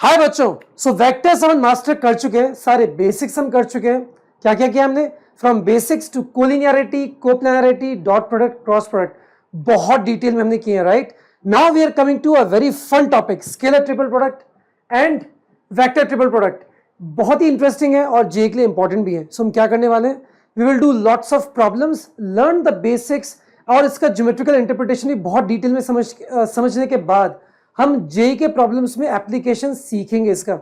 हाय बच्चों, सो वेक्टर्स हम मास्टर कर चुके हैं, सारे बेसिक्स हम कर चुके हैं। क्या क्या किया हमने? From basics to collinearity, coplanarity, dot product, cross product, बहुत डिटेल में हमने किए हैं, right? Now we are coming to a very fun topic, scalar triple product and vector triple product. बहुत ही इंटरेस्टिंग है और जे के लिए इंपॉर्टेंट भी है। सो हम क्या करने वाले हैं? We will do lots of problems, learn the basics और इसका ज्योमेट्रिकल इंटरप्रिटेशन भी बहुत डिटेल में समझने के बाद हम जेई के प्रॉब्लम्स में एप्लीकेशन सीखेंगे इसका।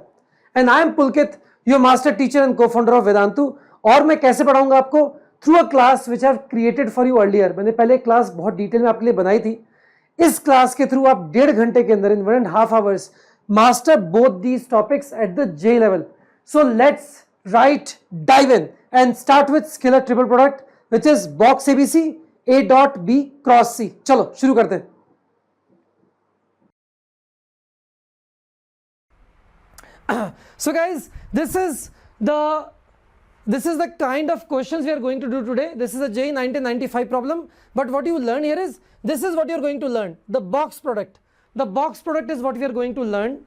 And I am Pulkit, your master teacher and co-founder of Vedantu. और मैं कैसे पढ़ाऊंगा आपको? Through a class which have created for you earlier. मैंने पहले क्लास बहुत डिटेल में आपके लिए बनाई थी। इस क्लास के थ्रू आप 1.5 घंटे के अंदर, in 1.5 hours, master both these topics at the J level. So let's right dive in and start with scalar triple product which is box A B C A dot B cross C. चलो शुरू करते हैं। So guys, this is the kind of questions we are going to do today. This is a JEE 1995 problem, but what you learn here is, this is what you are going to learn, the box product. The box product is what we are going to learn,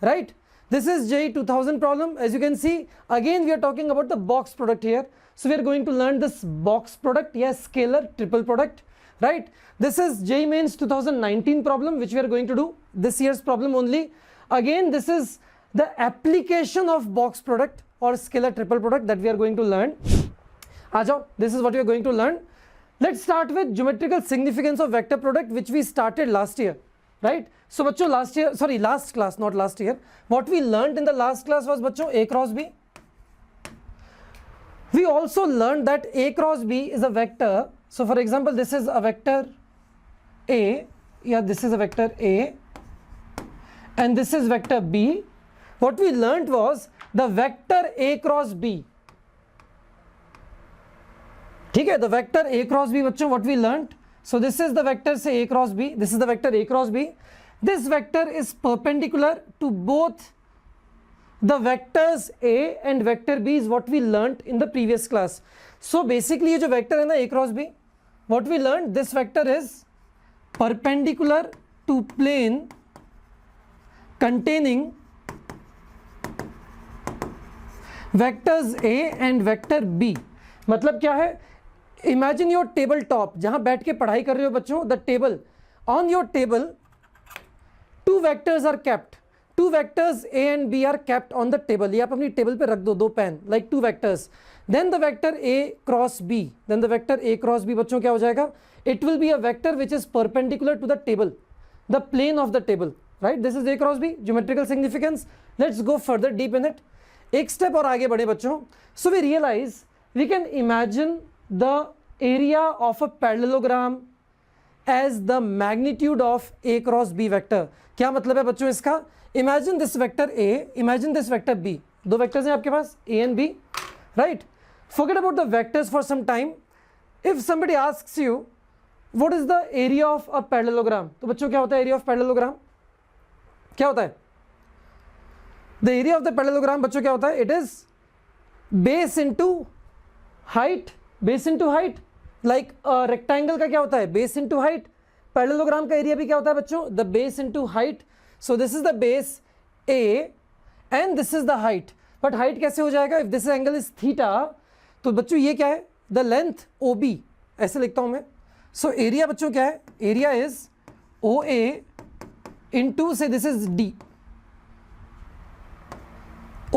right? This is JEE 2000 problem. As you can see, again we are talking about the box product here. So we are going to learn this box product, yes, scalar triple product, right? This is JEE Mains 2019 problem which we are going to do, this year's problem only. Again, this is the application of box product or scalar triple product that we are going to learn. Aajao, this is what we are going to learn. Let's start with geometrical significance of vector product which we started last year, right? So bachcho, last class, not last year, what we learned in the last class was bachcho A cross B. We also learned that A cross B is a vector. So for example, this is a vector A, yeah, this is a vector A and this is vector B. What we learnt was the vector A cross B. Okay, the vector A cross B, bachcho, what we learnt? So this is the vector, say A cross B. This is the vector A cross B. This vector is perpendicular to both the vectors A and vector B is what we learnt in the previous class. So basically, ये जो vector है ना A cross B, what we learnt, this vector is perpendicular to plane containing vectors A and vector B. मतलब क्या है? Imagine your table top, जहां बैठ के पढ़ाई कर रहे हो बच्चों, the table, on your table two vectors are kept, two vectors A and B are kept on the table. ये आप अपनी टेबल पे रख दो, दो pen, like two vectors. Then the vector A cross B, then the vector A cross B बच्चों क्या हो जाएगा? It will be a vector which is perpendicular to the table, the plane of the table, right? This is a cross B, geometrical significance. Let's go further deep in it. एक step और आगे बढ़े बच्चों। So we realise we can imagine the area of a parallelogram as the magnitude of A cross B vector. क्या मतलब है बच्चों इसका? Imagine this vector A, imagine this vector B. दो वेक्टर्स हैं आपके पास, A and B, right? Forget about the vectors for some time. If somebody asks you what is the area of a parallelogram, तो बच्चों क्या होता है area of parallelogram? क्या होता है? The area of the parallelogram बच्चों क्या होता है? It is base into height, base into height, like rectangle का क्या होता है? Base into height. Parallelogram का एरिया भी क्या होता है बच्चों? The base into height. So this is the base A and this is the height. But height कैसे हो जाएगा? If this angle is theta, तो बच्चों ये क्या है? The length OB, ऐसे लिखता हूँ मैं। So area बच्चों क्या है? Area is OA into, say this is D,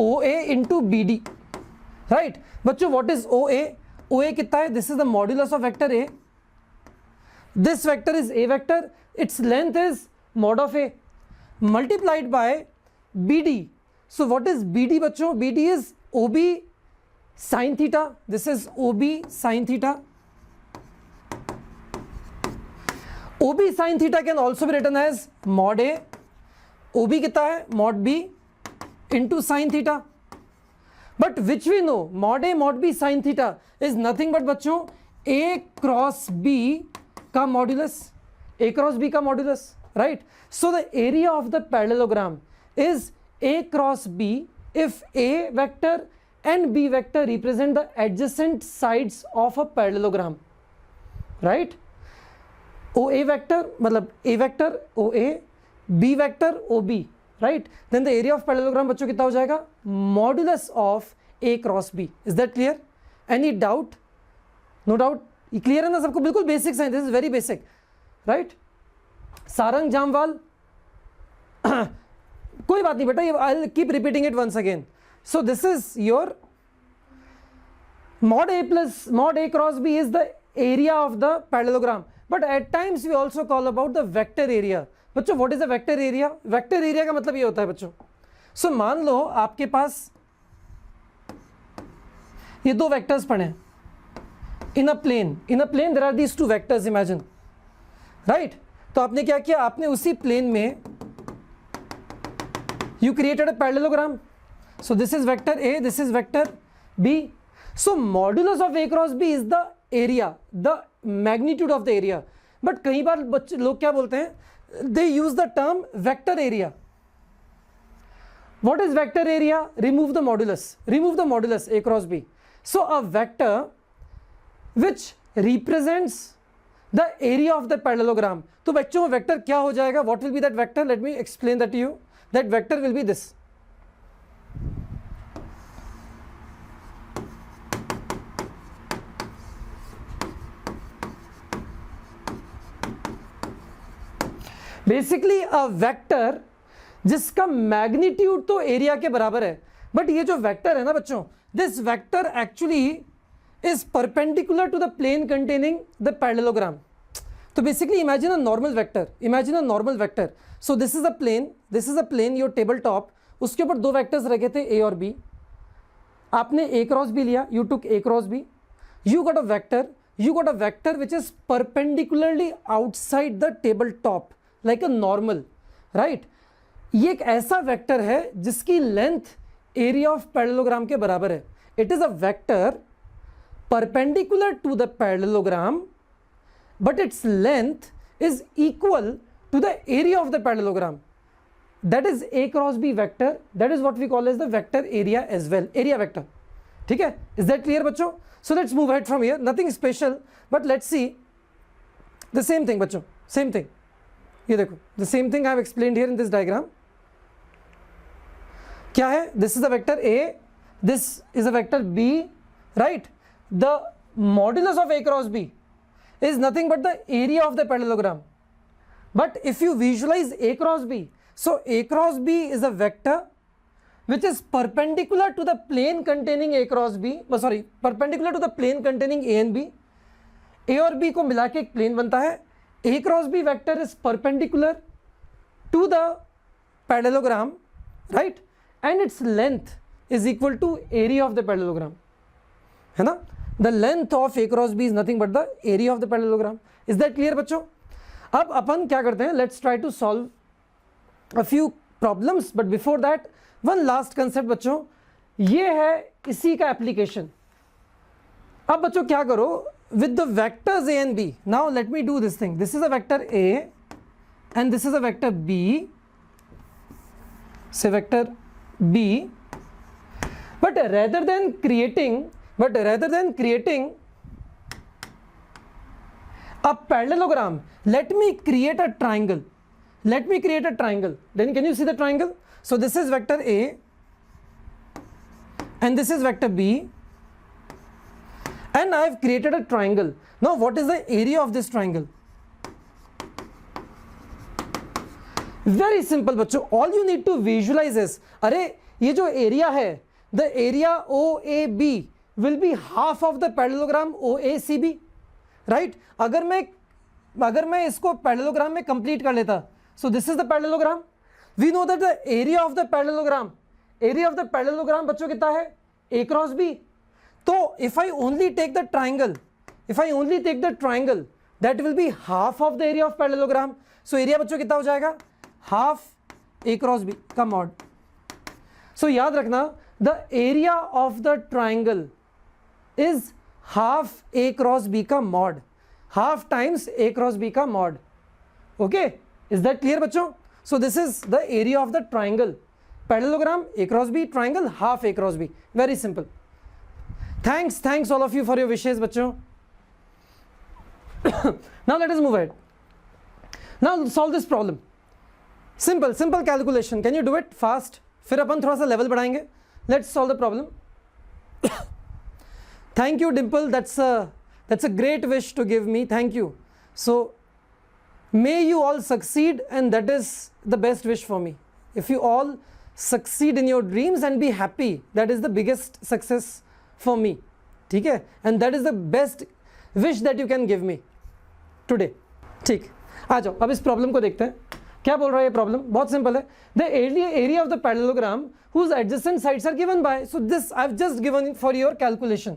OA into BD, right? बच्चों what is OA? OA कितना है? This is the modulus of vector A. This vector is A vector. Its length is mod of A multiplied by BD. So what is BD बच्चों? BD is OB sin theta. This is OB sin theta. OB sin theta can also be written as mod A. OB कितना है? Mod B into sin theta. But which we know, mod A mod B sin theta is nothing but बच्चों A cross B का modulus, A cross B का modulus, right? So the area of the parallelogram is A cross B if A vector and B vector represent the adjacent sides of a parallelogram, right? OA vector मतलब A vector OA, B vector OB, right, then the area of parallelogram बच्चों कितना हो जाएगा, modulus of A cross B. Is that clear? Any doubt? No doubt? ये clear है ना सबको? बिल्कुल बेसिक्स हैं, this is very basic, right. Sarang Jamwal कोई बात नहीं बेटा, I will keep repeating it once again. So this is your mod A plus mod A cross B is the area of the parallelogram, but at times we also call about the vector area. बच्चों what is the vector area? vector area का मतलब ये होता है बच्चों, so मान लो आपके पास ये दो वेक्टर्स पड़े हैं in a plane there are these two vectors, imagine, right? तो आपने क्या किया, आपने उसी प्लेन में you created a parallelogram. So this is vector A, this is vector B. So modulus of A cross B is the area, the magnitude of the area. But कई बार बच्चे लोग क्या बोलते हैं, they use the term vector area. What is vector area? Remove the modulus A cross B. So a vector which represents the area of the parallelogram. तो बच्चों vector क्या हो जाएगा? What will be that vector? Let me explain that to you. That vector will be this. Basically a vector जिसका magnitude तो area के बराबर है, बट ये जो वेक्टर है ना बच्चों, this vector actually is perpendicular to the plane containing the parallelogram. तो basically imagine a normal vector. So this is a plane your table top, उसके ऊपर दो वेक्टर्स रखे थे ए और बी. आपने ए क्रॉस बी लिया, you took A cross B, you got a vector which is perpendicularly outside the table top like a normal, right. ये एक ऐसा वेक्टर है जिसकी लेंथ एरिया ऑफ पैरेललोग्राम के बराबर है. It is a vector perpendicular to the parallelogram but its length is equal to the area of the parallelogram. That is A cross B vector. That is what we call as the vector area as well, area vector. ठीक है? Is that clear बच्चों? So let's move ahead from here. Nothing special, but let's see the same thing बच्चों, same thing. ये देखो, the same thing I have explained here in this diagram. क्या है? This is a vector A, this is a vector B, right? The modulus of A cross B is nothing but the area of the parallelogram. But if you visualize A cross B, so A cross B is a vector which is perpendicular to the plane containing A cross B, perpendicular to the plane containing A and B. A और B को मिला के एक plane बनता है. A cross B vector is perpendicular to the parallelogram, right? And its length is equal to area of the parallelogram, है ना? The length of A cross B is nothing but the area of the parallelogram. Is that clear बच्चों? अब अपन क्या करते हैं, let's try to solve a few problems, but before that one last concept बच्चों, ये है इसी का application. अब बच्चों क्या करो, with the vectors A and B, now let me do this thing. This is a vector A and this is a vector B, say vector B, but rather than creating a parallelogram, let me create a triangle. Then can you see the triangle? So this is vector A and this is vector B, and I have created a triangle. Now what is the area of this triangle? Very simple बच्चों, all you need to visualize is, अरे ये जो area है, the area OAB will be half of the parallelogram OACB, right? अगर मैं इसको parallelogram में complete कर लेता, so this is the parallelogram. We know that the area of the parallelogram बच्चों कितना है? A cross B. तो if I only take the triangle, that will be half of the area of parallelogram. So area बच्चों कितना हो जाएगा? Half A cross B का mod. So याद रखना, the area of the triangle is half A cross B का mod, half times A cross B का mod. Okay, is that clear बच्चों? So this is the area of the triangle, parallelogram A cross B, triangle half A cross B. Very simple. Thanks all of you for your wishes बच्चों. Now let us move ahead. Now solve this problem. Simple simple calculation, can you do it fast? फिर अपन थोड़ा सा level बढ़ाएंगे. Let's solve the problem. Thank you Dimple, that's a great wish to give me, thank you. So may you all succeed, and that is the best wish for me. If you all succeed in your dreams and be happy, that is the biggest success for me. ठीक है? And that is the best wish that you can give me today. ठीक, आ जाओ अब इस problem को देखते हैं. क्या बोल रहा है ये प्रॉब्लम? बहुत सिंपल है. The area of the parallelogram whose adjacent sides are given by, so this I've just given for your calculation.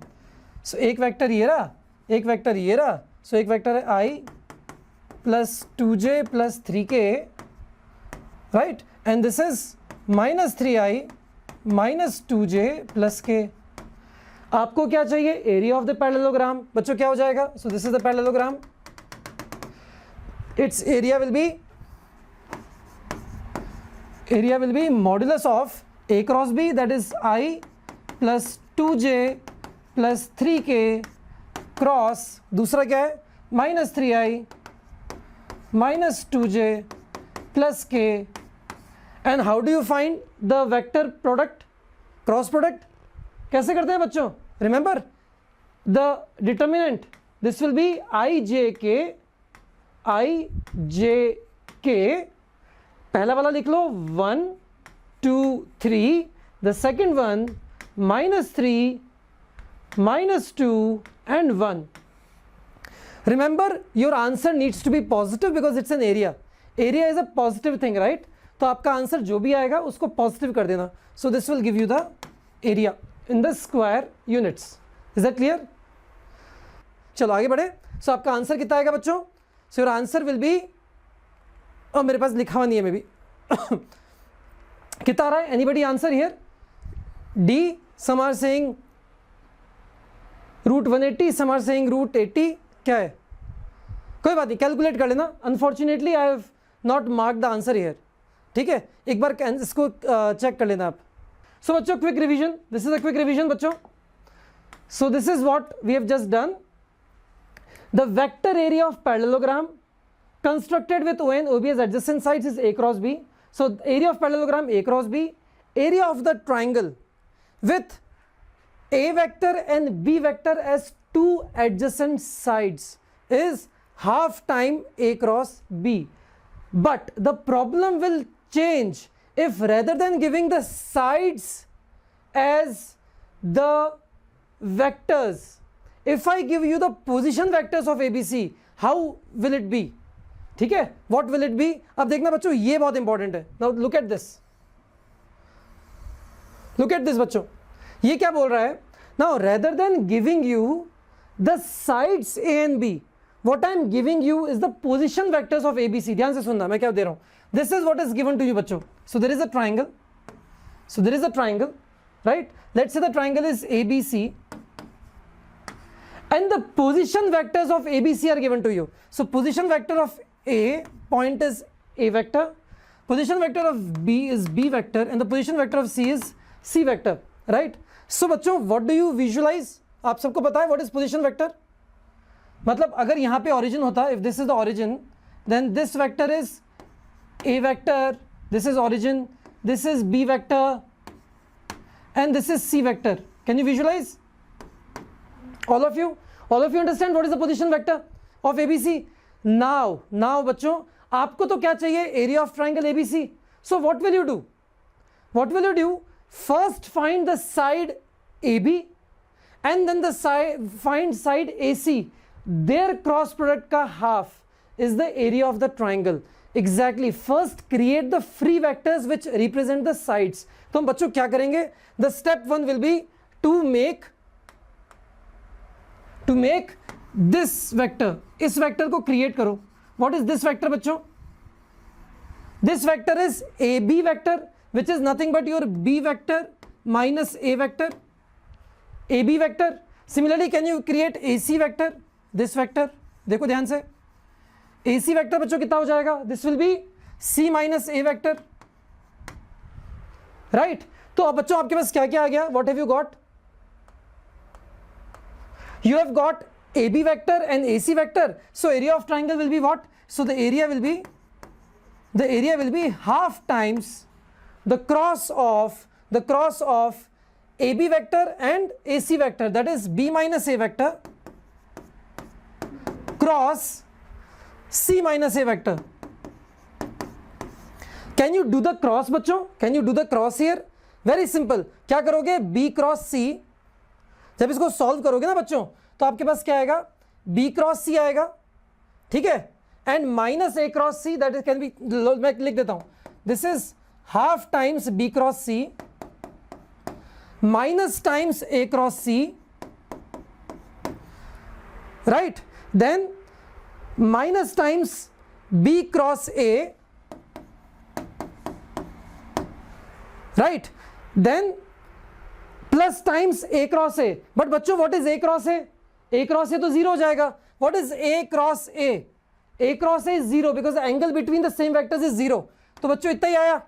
So एक वेक्टर ये रहा, एक वेक्टर ये रहा. सो एक वेक्टर है i plus 2j plus 3k, right, and this is minus 3i minus 2j plus k. आपको क्या चाहिए? Area of the parallelogram. बच्चों क्या हो जाएगा? सो this is the parallelogram. It's area will B modulus of a cross b, that is i plus 2j plus 3k cross दूसरा क्या है? Minus 3i minus 2j plus k. And how do you find the vector product, cross product? कैसे करते हैं बच्चों? Remember the determinant, this will be i पहला वाला लिख लो 1 2 3, the second one minus 3 minus 2 and 1. Remember your answer needs to be positive because it's an area. Area is a positive thing, right? तो आपका answer जो भी आएगा उसको positive कर देना. So this will give you the area in the square units. Is that clear? चलो आगे बढ़े. So आपका आंसर कितना आएगा बच्चों? So your answer will be, मेरे पास लिखा हुआ नहीं है मे भी. कितना आ रहा है? Anybody answer here? D. Some are saying root 180, some are saying root 80. क्या है? कोई बात नहीं, कैलकुलेट कर लेना. Unfortunately I have not mark the answer here. ठीक है, एक बार इसको चेक कर लेना आप. सो बच्चों quick revision, this is a quick revision बच्चों. So this is what we have just done. The vector area of parallelogram constructed with ON OB as adjacent sides is A cross B. So area of parallelogram A cross B. Area of the triangle with A vector and B vector as two adjacent sides is half time A cross B. But the problem will change if rather than giving the sides as the vectors, if I give you the position vectors of ABC, how will it be? ठीक है, what will it be? अब देखना बच्चों, ये बहुत important है. Now look at this. Look at this बच्चों, ये क्या बोल रहा है? Now rather than giving you the sides A and B, what I am giving you is the position vectors of ABC. ध्यान से सुनना मैं क्या दे रहा हूँ. This is what is given to you बच्चों. So there is a triangle. So there is a triangle, right? Let's say the triangle is ABC and the position vectors of ABC are given to you. So position vector of A point is A vector, position vector of B is B vector, and the position vector of C is C vector, right? So बच्चों what do you visualize? आप सबको पता है what is position vector? मतलब अगर यहाँ पे origin होता, if this is the origin, then this vector is A vector, this is origin, this is B vector, and this is C vector. Can you visualize? All of you understand what is the position vector of ABC? Now बच्चों आपको तो क्या चाहिए? Area of triangle ABC. So what will you do? First find the side AB and then find side AC. Their cross product का half is the area of the triangle. Exactly. First create the free vectors which represent the sides. तो हम बच्चों क्या करेंगे? The step one will be to make this vector. इस vector को create करो. What is this vector बच्चों? This vector is AB vector, which is nothing but your B vector minus A vector. AB vector. Similarly, can you create AC vector? This vector. देखो ध्यान से. AC vector बच्चों कितना हो जाएगा? This will be C minus A vector. Right? तो अब बच्चों आपके पास क्या क्या आ गया? What have you got? You have got AB vector and AC vector. So area of triangle will be what? So the area will be the area will be half times the cross of AB vector and AC vector, that is B minus A vector cross C minus A vector. Can you do the cross बच्चों? Can you do the cross here? Very simple. क्या करोगे? B cross C. जब इसको solve करोगे ना बच्चों, तो आपके पास क्या आएगा? B cross C आएगा, ठीक है, and minus A cross C, that is can be, मैं लिख देता हूं, this is half times B cross C minus times A cross C, right? Then minus times B cross A, right? Then plus times A cross A. But बच्चों what is A cross A? A cross A तो zero हो जाएगा. What is A cross A? A cross A is zero because the angle between the same vectors is zero. तो बच्चों इतना ही आया.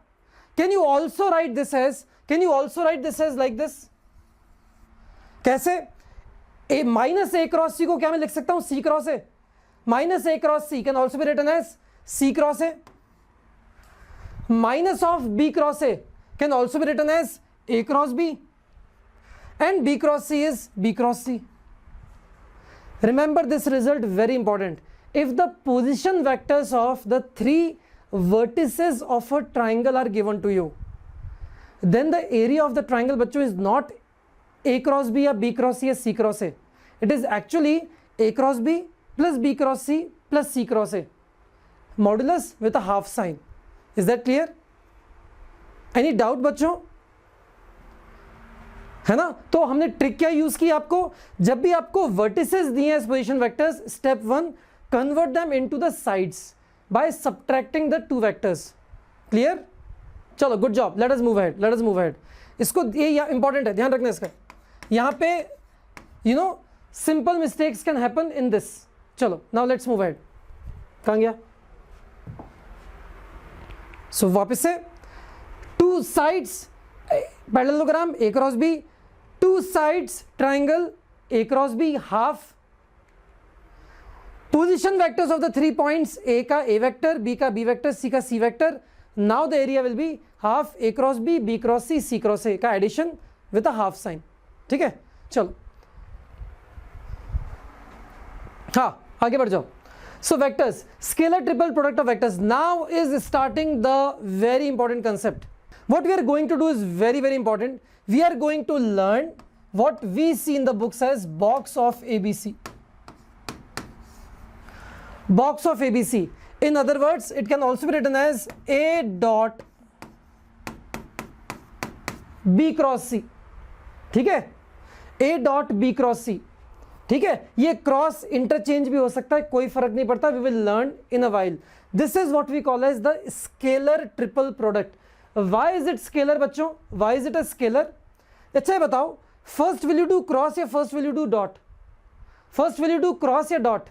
Can you also write this as like this? कैसे? A minus A cross C को क्या मैं लिख सकता हूं? C cross A. Minus A cross C can also be written as C cross A. Minus of B cross A can also be written as A cross B. And B cross C is B cross C. Remember this result, very important. If the position vectors of the three vertices of a triangle are given to you, then the area of the triangle बच्चों is not A cross B या B cross C या C cross A. It is actually A cross B plus B cross C plus C cross A, modulus with a half sign. Is that clear? Any doubt बच्चों? है ना? तो हमने trick क्या use की? आपको जब भी आपको वर्टिसेस दिए हैं position vectors, step 1, convert them into the sides by subtracting the two vectors. Clear? चलो, good job. Let us move ahead. इसको ये इंपॉर्टेंट है, ध्यान रखना इसका. यहाँ पे simple mistakes can happen in this. चलो, नाउ लेट्स मूव अहेड. कहाँ गया? सो वापस से two sides parallelogram A cross B, two sides triangle A cross B, half. Position vectors of the 3 points, A का A वेक्टर, B का B vector, C का C vector. Now the area will be half A cross B, B cross C, C cross A का addition with a half sign. ठीक है, चलो हाँ आगे बढ़ जाओ. So vectors, scalar triple product of vectors. Now is starting the very important concept. What we are going to do is very, very important. We are going to learn what we see in the books as box of ABC. Box of ABC. In other words, it can also be written as A dot B cross C. ठीक है? A dot B cross C. ठीक है, ये cross interchange भी हो सकता है, कोई फर्क नहीं पड़ता. We will learn in a while. This is what we call as the scalar triple product. Why is it scalar बच्चों? Why is it a scalar? अच्छा ये बताओ, first will you do cross या first will you do dot? First will you do cross या dot?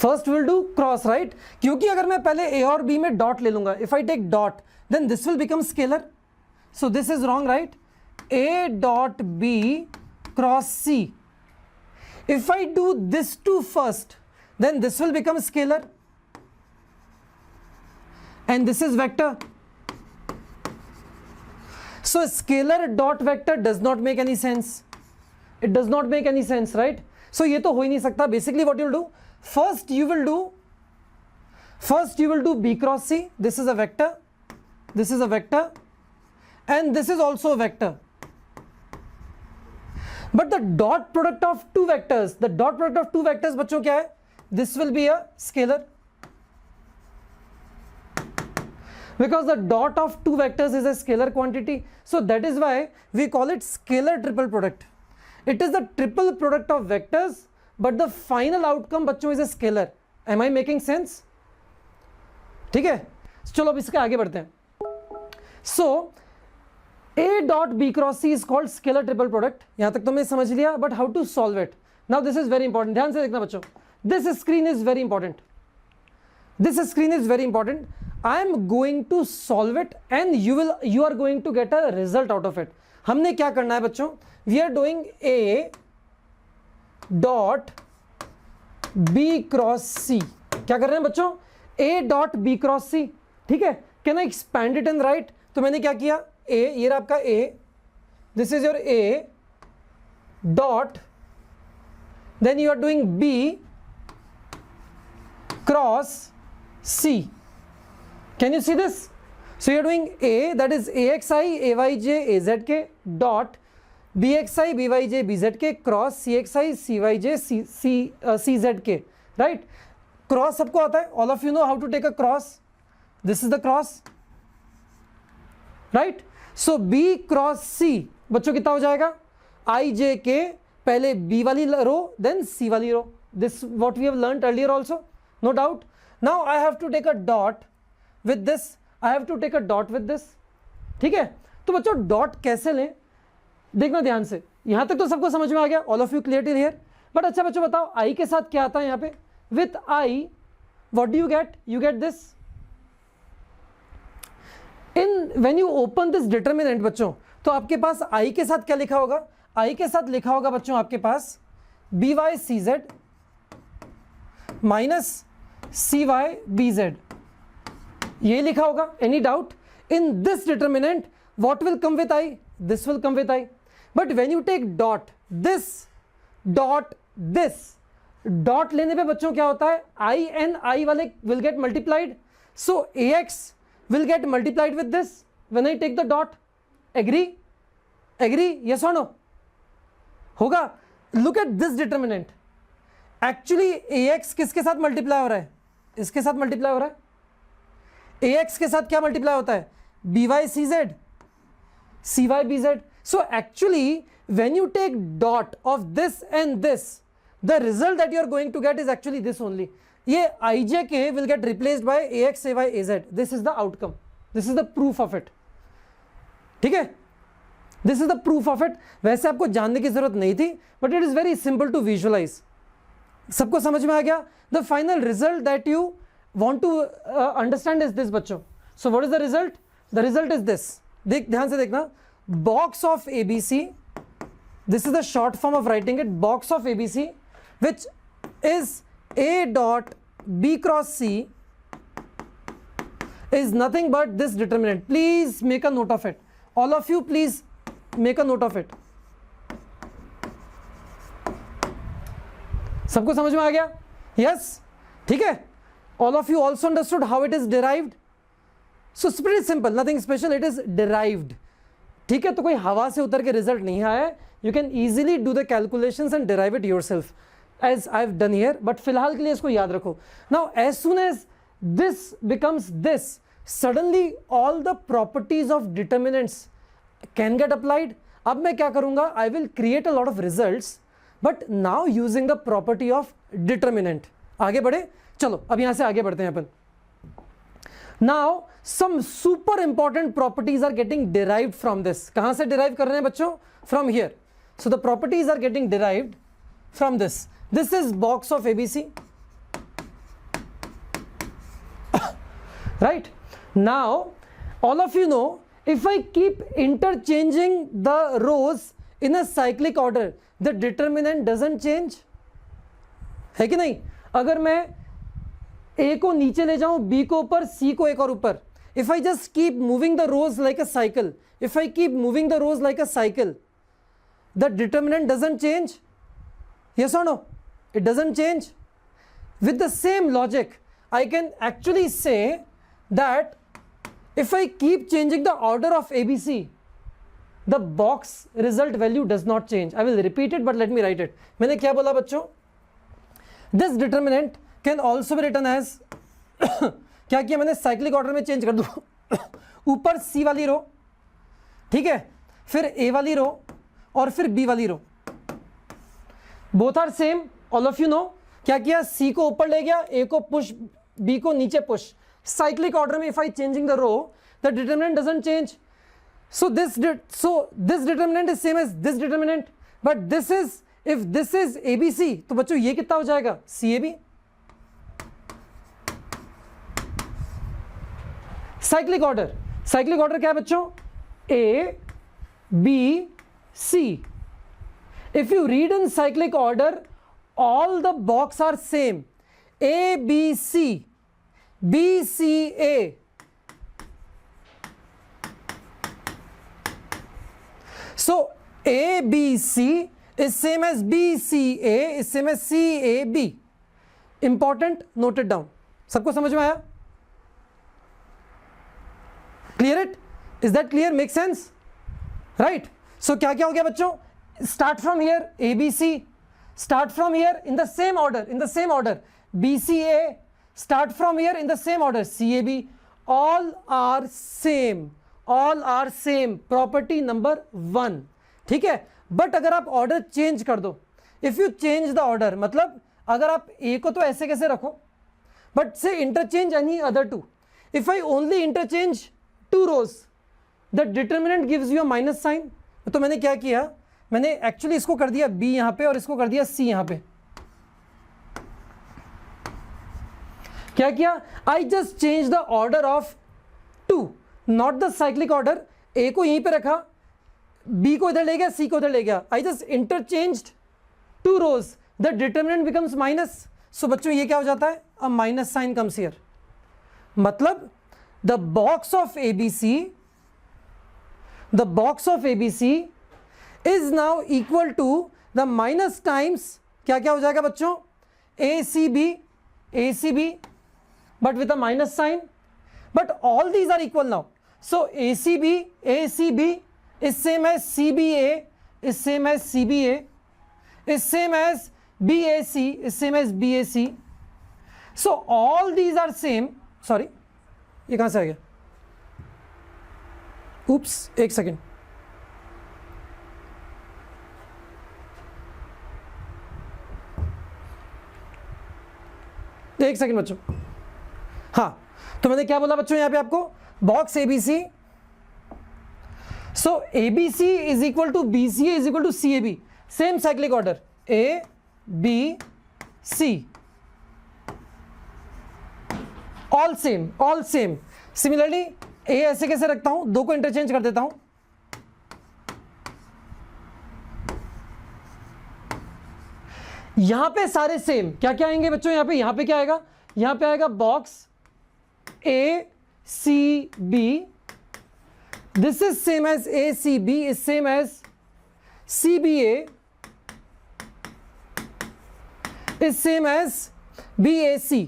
First will do cross, right? क्योंकि अगर मैं पहले ए और बी में डॉट ले लूंगा, if I take dot then this will become scalar. So this is wrong, right? A dot B cross C. If I do this two first, then this will become scalar, and this is vector. So scalar dot vector does not make any sense. It does not make any sense, right? So ये तो हो ही नहीं सकता. Basically what you'll do, first you will do B cross C. This is a vector, this is a vector, and this is also a vector. But the dot product of two vectors, बच्चों क्या है? This will be a scalar, because the dot of two vectors is a scalar quantity. So that is why we call it scalar triple product. It is the triple product of vectors, but the final outcome बच्चों is a scalar. Am I making sense? ठीक है, चलो अब इसके आगे बढ़ते हैं. So A dot B cross C is called scalar triple product. यहां तक तो मैं समझ लिया, but how to solve it? Now this is very important. ध्यान से देखना बच्चों. This screen is very important. This screen is very important. I am going to solve it, and you are going to get a result out of it. हमने क्या करना है बच्चों? We are doing A dot B cross C. क्या कर रहे हैं बच्चों, A dot B cross C, ठीक है, can I expand it and right, तो मैंने क्या किया, A, ये रहा आपका A, this is your A dot, then you are doing B cross C, can you see this, so you're doing A, that is AXI AYJ AZK dot BXI BYJ BZK cross CXI CYJ CZK, right? Cross सबको आता है, all of you know how to take a cross, this is the cross, right? So B cross C बच्चों कितना हो जाएगा, IJK, पहले B वाली रो then C वाली रो, this what we have learned earlier also, no doubt. Now I have to take a dot with this, I have to take a dot with this, ठीक है, तो बच्चों डॉट कैसे लें, देखना ध्यान से, यहां तक तो सबको समझ में आ गया, all of you clear till here, but अच्छा बच्चों बताओ आई के साथ क्या आता है यहाँ पे, with I what do you get this, in when you open this determinant बच्चों, तो आपके पास आई के साथ क्या लिखा होगा, आई के साथ लिखा होगा बच्चों आपके पास BYCZ माइनस CYBZ, ये लिखा होगा, any doubt, in this determinant what will come with i, this will come with i, but when you take dot this dot this, dot लेने पे बच्चों क्या होता है, आई एंड आई वाले will get multiplied, so AX will get multiplied with this when I take the dot, agree yes और no, होगा, look at this determinant, actually AX किसके साथ मल्टीप्लाई हो रहा है, इसके साथ मल्टीप्लाई हो रहा है, AX के साथ क्या मल्टीप्लाई होता है, BYCZ CYBZ, so actually when you take dot of this and this, the result that you are going to get is actually this only, ये IJK will get replaced by AX AY AZ, this is the outcome, this is the proof of it, ठीक है, this is the proof of it, वैसे आपको जानने की जरूरत नहीं थी, but it is very simple to visualize, सबको समझ में आ गया, the final result that you want to understand is this बच्चों, so what is the result is this, ध्यान से देखना, box of ABC, this is the short form of writing it, box of ABC which is A dot B cross C is nothing but this determinant, please make a note of it, all of you please make a note of it, सबको समझ में आ गया, yes, ठीक है, all of you also understood how it is derived, so it's pretty simple, nothing special, it is derived, ठीक है, तो कोई हवा से उतर के रिजल्ट नहीं आया है, you can easily do the calculations and derive it yourself as I've done here, but फिलहाल के लिए इसको याद रखो. Now as soon as this becomes this, suddenly all the properties of determinants can get applied. अब मैं क्या करूंगा, I will create a lot of results but now using the property of determinant. आगे बढ़े, चलो अब यहां से आगे बढ़ते हैं अपन. Now some super important properties are getting derived from this. कहां से derive कर रहे हैं बच्चों? From here. So the properties are getting derived from this. This is box of ABC. Right? Now all of you know, if I keep interchanging the rows in a cyclic order, the determinant doesn't change. है कि नहीं? अगर मैं A को नीचे ले जाऊं, B को ऊपर, C को एक और ऊपर, if I just keep moving the rows like a cycle, if I keep moving the rows like a cycle, the determinant doesn't change. Yes or no? It doesn't change. With the same logic, I can actually say that if I keep changing the order of ABC, the box result value does not change. I will repeat it, but let me write it. मैंने क्या बोला बच्चों? This determinant can also be written as क्या किया मैंने, cyclic order में change कर दूं. ऊपर C वाली रो, ठीक है, फिर A वाली रो और फिर B वाली row. Both are same, all of you know. क्या किया, C को ऊपर ले गया, A को पुश, B को नीचे पुश. Cyclic order में if I changing the row, the determinant doesn't change. So this determinant is same as this determinant, but this is, if this is ABC, तो बच्चों ये कितना हो जाएगा, CAB. Cyclic order क्या है बच्चों, A, B, C. If you read in cyclic order, all the box are same. A B C, B C A, so A B C is same as B C A is same as C A B. Important, noted down. सबको समझ में आया? Clear it? Is that clear? Make sense? Right? So क्या क्या हो गया बच्चों? Start from here A B C. Start from here in the same order. In the same order B C A. Start from here in the same order C A B. All are same. All are same. Property number 1. ठीक है. But अगर आप order change कर दो, if you change the order, मतलब अगर आप ए को तो ऐसे कैसे रखो, but say interchange any other two, if I only interchange 2 rows, the determinant gives you a minus sign. तो मैंने क्या किया, मैंने एक्चुअली इसको कर दिया बी यहां पे और इसको कर दिया सी यहां पे. क्या किया, I just change the order of 2, not the cyclic order. A को यहीं पे रखा, बी को इधर ले गया, सी को इधर ले गया. I just interchanged 2 rows, the determinant becomes minus. So बच्चों ये क्या हो जाता है, a minus sign comes here. मतलब the box of ABC, the box of ABC is now equal to the minus times क्या क्या हो जाएगा बच्चों, A C B, but with a minus sign. But all these are equal now. So A C B is same as CBA, is same as CBA, is same as BAC, is same as BAC. So all these are same. Sorry, ये कहाँ से आ गया, oops, एक second. एक second बच्चों. हाँ, तो मैंने क्या बोला बच्चों यहाँ पे आपको, box ABC. So ABC is equal to BCA is equal to CAB. Same cyclic order A, B, C. All same, all same. Similarly A ऐसे कैसे रखता हूं, 2 को इंटरचेंज कर देता हूं. यहां पे सारे सेम. क्या क्या आएंगे बच्चों यहां पे क्या आएगा, यहां पे आएगा box A C B. This is same as ACB is same as CBA is same as BAC.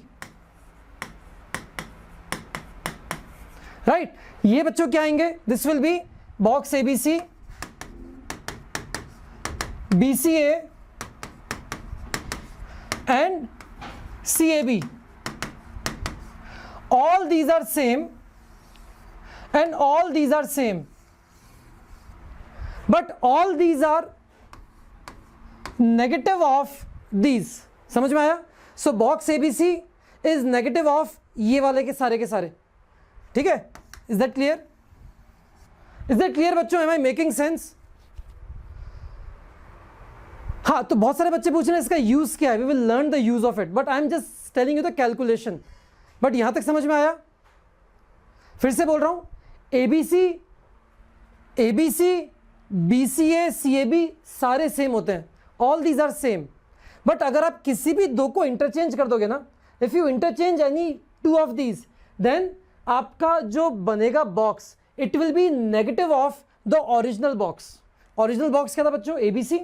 Right? ये बच्चों क्या आएंगे, this will be box ABC, BCA and CAB. All these are same. And all these are same, but all these are negative of these. समझ में आया? So box ABC is negative of ये वाले के सारे. ठीक है? Is that clear? Is that clear बच्चों? Am I making sense? हाँ, तो बहुत सारे बच्चे पूछ रहे हैं इसका यूज क्या है. We will learn the use of it, but I am just telling you the calculation. But यहां तक समझ में आया? फिर से बोल रहा हूं, ABC, BCA, CAB सारे सेम होते हैं. All these are same. But अगर आप किसी भी 2 को इंटरचेंज कर दोगे ना, if you interchange any 2 of these, then आपका जो बनेगा box, it will be negative of the original box. Original box क्या था बच्चों, ABC.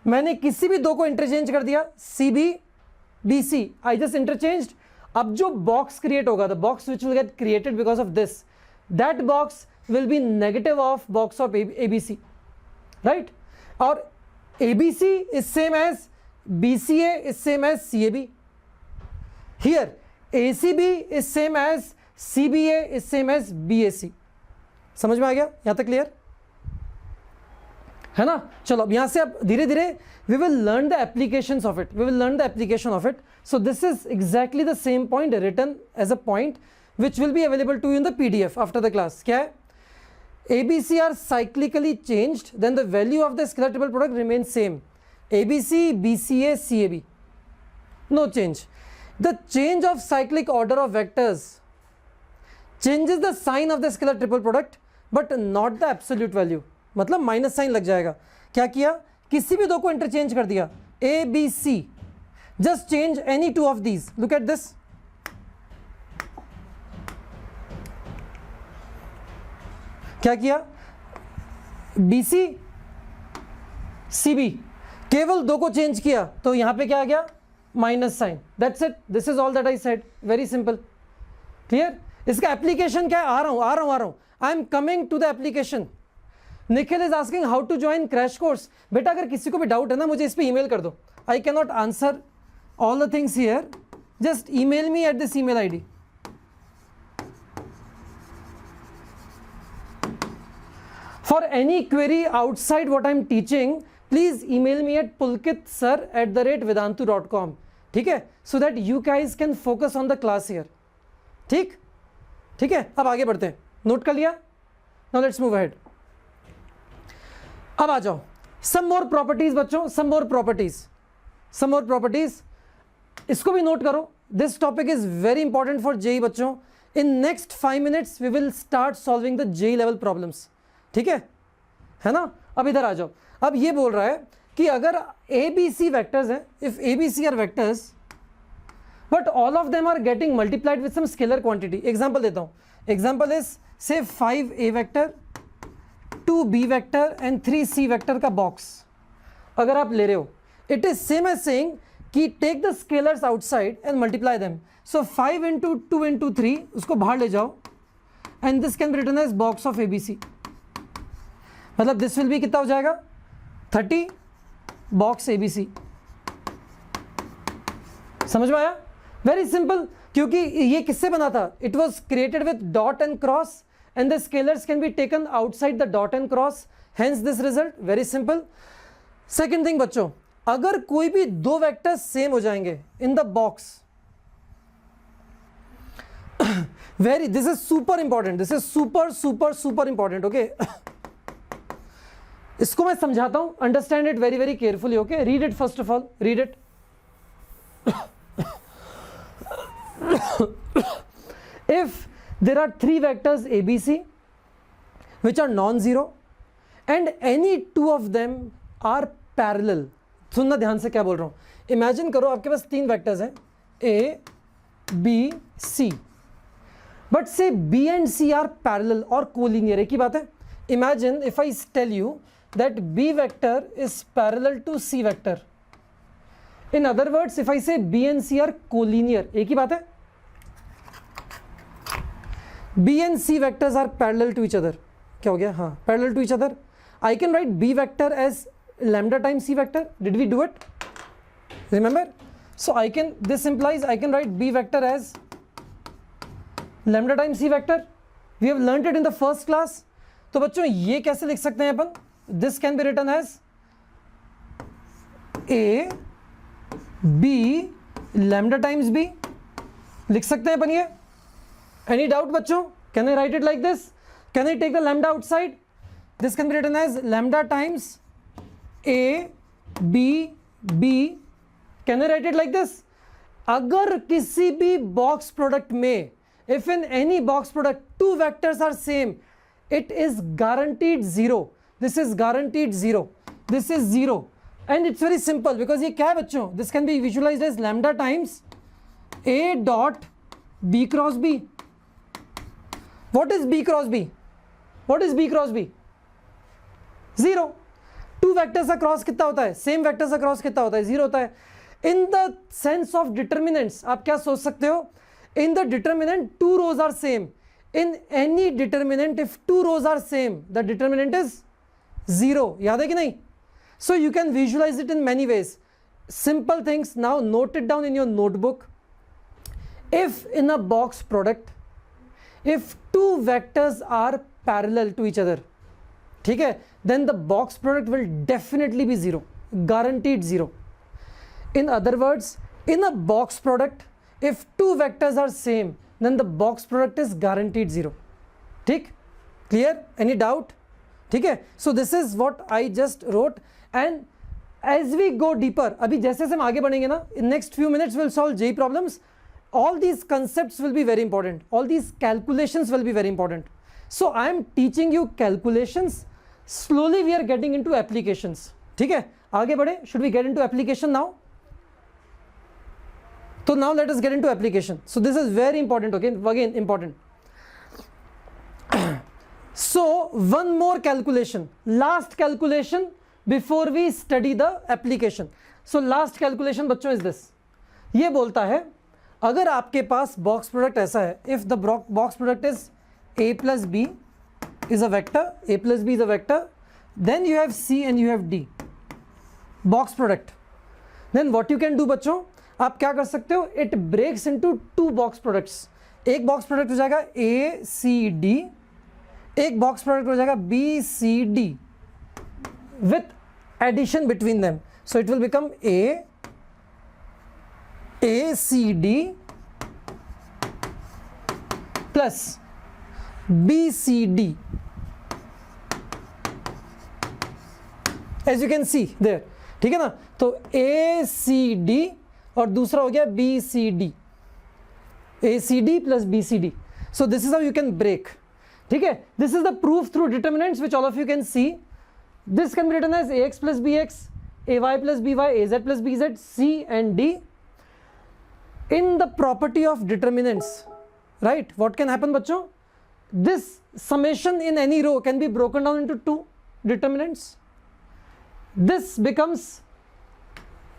मैंने किसी भी 2 को इंटरचेंज कर दिया, CB, BC. आई जस्ट इंटरचेंज्ड. अब जो बॉक्स क्रिएट होगा, the box which will get created because of this, that box will be negative of box of ABC, right? Or ABC is same as BCA is same as CAB. Here ACB is same as CBA is same as BAC. समझ में आ गया यहाँ तक, clear है ना? चलो अब यहाँ से अब धीरे धीरे we will learn the applications of it. We will learn the application of it. So this is exactly the same point written as a point which will be available to you in the PDF after the class. क्या है? ABC are cyclically changed, then the value of the scalar triple product remains same. ABC, BCA, CAB, no change. The change of cyclic order of vectors changes the sign of the scalar triple product, but not the absolute value. मतलब minus sign लग जाएगा. क्या किया, किसी भी 2 को interchange कर दिया, A, B, C. Just change any two of these, look at this, क्या किया, BC CB, केवल दो को चेंज किया तो यहां पे क्या आ गया, minus sign, that's it, this is all that I said, very simple, clear. इसका एप्लीकेशन क्या है, आ रहा हूं, I am coming to the application. Nikhil is asking how to join crash course. बेटा अगर किसी को भी डाउट है ना, मुझे इस पे ईमेल कर दो, I can not answer all the things here, just email me at this email ID. For any query outside what I'm teaching, please email me at pulkitsir@vedantu.com, ठीक है, so that you guys can focus on the class here, ठीक है। अब आगे बढ़ते हैं, note कर लिया, now let's move ahead। अब आ जाओ, some more properties बच्चों, some more properties, इसको भी नोट करो, this topic is very important for JEE बच्चों। in next 5 minutes we will start solving the JEE level problems, ठीक है ना। अब इधर आ जाओ, अब ये बोल रहा है कि अगर ABC वेक्टर्स हैं, if ABC are vectors but all of them are getting multiplied with some scalar quantity, example देता हूं, example is say 5A vector, 2B vector and 3C vector का बॉक्स अगर आप ले रहे हो, it is same as saying कि take the scalars outside and multiply them, so 5 into 2 into 3 उसको बाहर ले जाओ and this can be written as box of ABC, मतलब दिस विल बी कितना हो जाएगा, 30 बॉक्स ABC, समझ में आया, वेरी सिंपल, क्योंकि ये किससे बना था, it was created with dot and cross and the scalars can be taken outside the dot and cross, hence this result, very simple. Second thing बच्चों, अगर कोई भी दो वेक्टर्स सेम हो जाएंगे in the box, very, this is super important, this is super important, okay. इसको मैं समझाता हूं, understand it very very carefully, okay, read it, first of all read it. if there are 3 vectors ABC which are non-zero and any 2 of them are parallel, सुनना ध्यान से क्या बोल रहा हूं, इमेजिन करो आपके पास 3 वेक्टर्स हैं A B C, but say B and C are parallel और कोलिनियर, एक ही बात है। Imagine if I tell you that B vector is parallel to C vector, in other words if I say B and C are collinear, एक ही बात है, B and C vectors are parallel to each other, क्या हो गया, हाँ, parallel to each other, I can write B vector as lambda times C vector, did we do it, remember, so I can, this implies I can write B vector as lambda times C vector, we have learnt it in the first class। तो बच्चों ये कैसे लिख सकते हैं अपन, this can be written as A B lambda times B, लिख सकते हैं अपन ये, any doubt बच्चों, can I write it like this, can I take the lambda outside, this can be written as lambda times A B B, can I write it like this। अगर किसी भी box product में, if in any box product 2 vectors are same, it is guaranteed 0, this is guaranteed 0, this is 0, and it's very simple because ये क्या है बच्चों, this can be visualized as lambda times A dot B cross B। what is B cross B, what is B cross B, 0, 2 vectors का cross कितना होता है, same vectors का cross कितना होता है, 0 होता है। In the sense of determinants आप क्या सोच सकते हो, in the determinant 2 rows are same, in any determinant if 2 rows are same the determinant is 0, याद है कि नहीं, so you can visualize it in many ways, simple things, now note it down in your notebook, if in a box product if 2 vectors are parallel to each other, ठीक है, then the box product will definitely be 0, guaranteed 0, in other words in a box product if 2 vectors are same then the box product is guaranteed 0, ठीक, clear, any doubt, ठीक है। so this is what I just wrote and as we go deeper, अभी जैसे हम आगे बढ़ेंगे ना, in next few minutes we'll solve JEE problems, all these concepts will be very important, all these calculations will be very important, so I am teaching you calculations, slowly we are getting into applications, ठीक है। आगे बढ़े, should we get into application now, So now let us get into application. So this is very important, okay, again important. So one more calculation, last calculation before we study the application. So last calculation बच्चों is this. ये बोलता है अगर आपके पास box product ऐसा है, if the box product is a plus b is a vector, a plus b is a vector, then you have c and you have d, box product. Then what you can do बच्चों, आप क्या कर सकते हो, it breaks into two box products. एक box product हो जाएगा a c d, एक बॉक्स प्रोडक्ट हो जाएगा b c d with addition between them. So it will become a c d plus b c d, as you can see there. ठीक है ना, तो a c d और दूसरा हो गया b c d, a c d plus b c d. So this is how you can break. ठीक है, this is the proof through determinants which all of you can see. This can be written as ax plus bx, ay plus by, az plus bz, c and d. In the property of determinants, right, what can happen बच्चों, this summation in any row can be broken down into two determinants. This becomes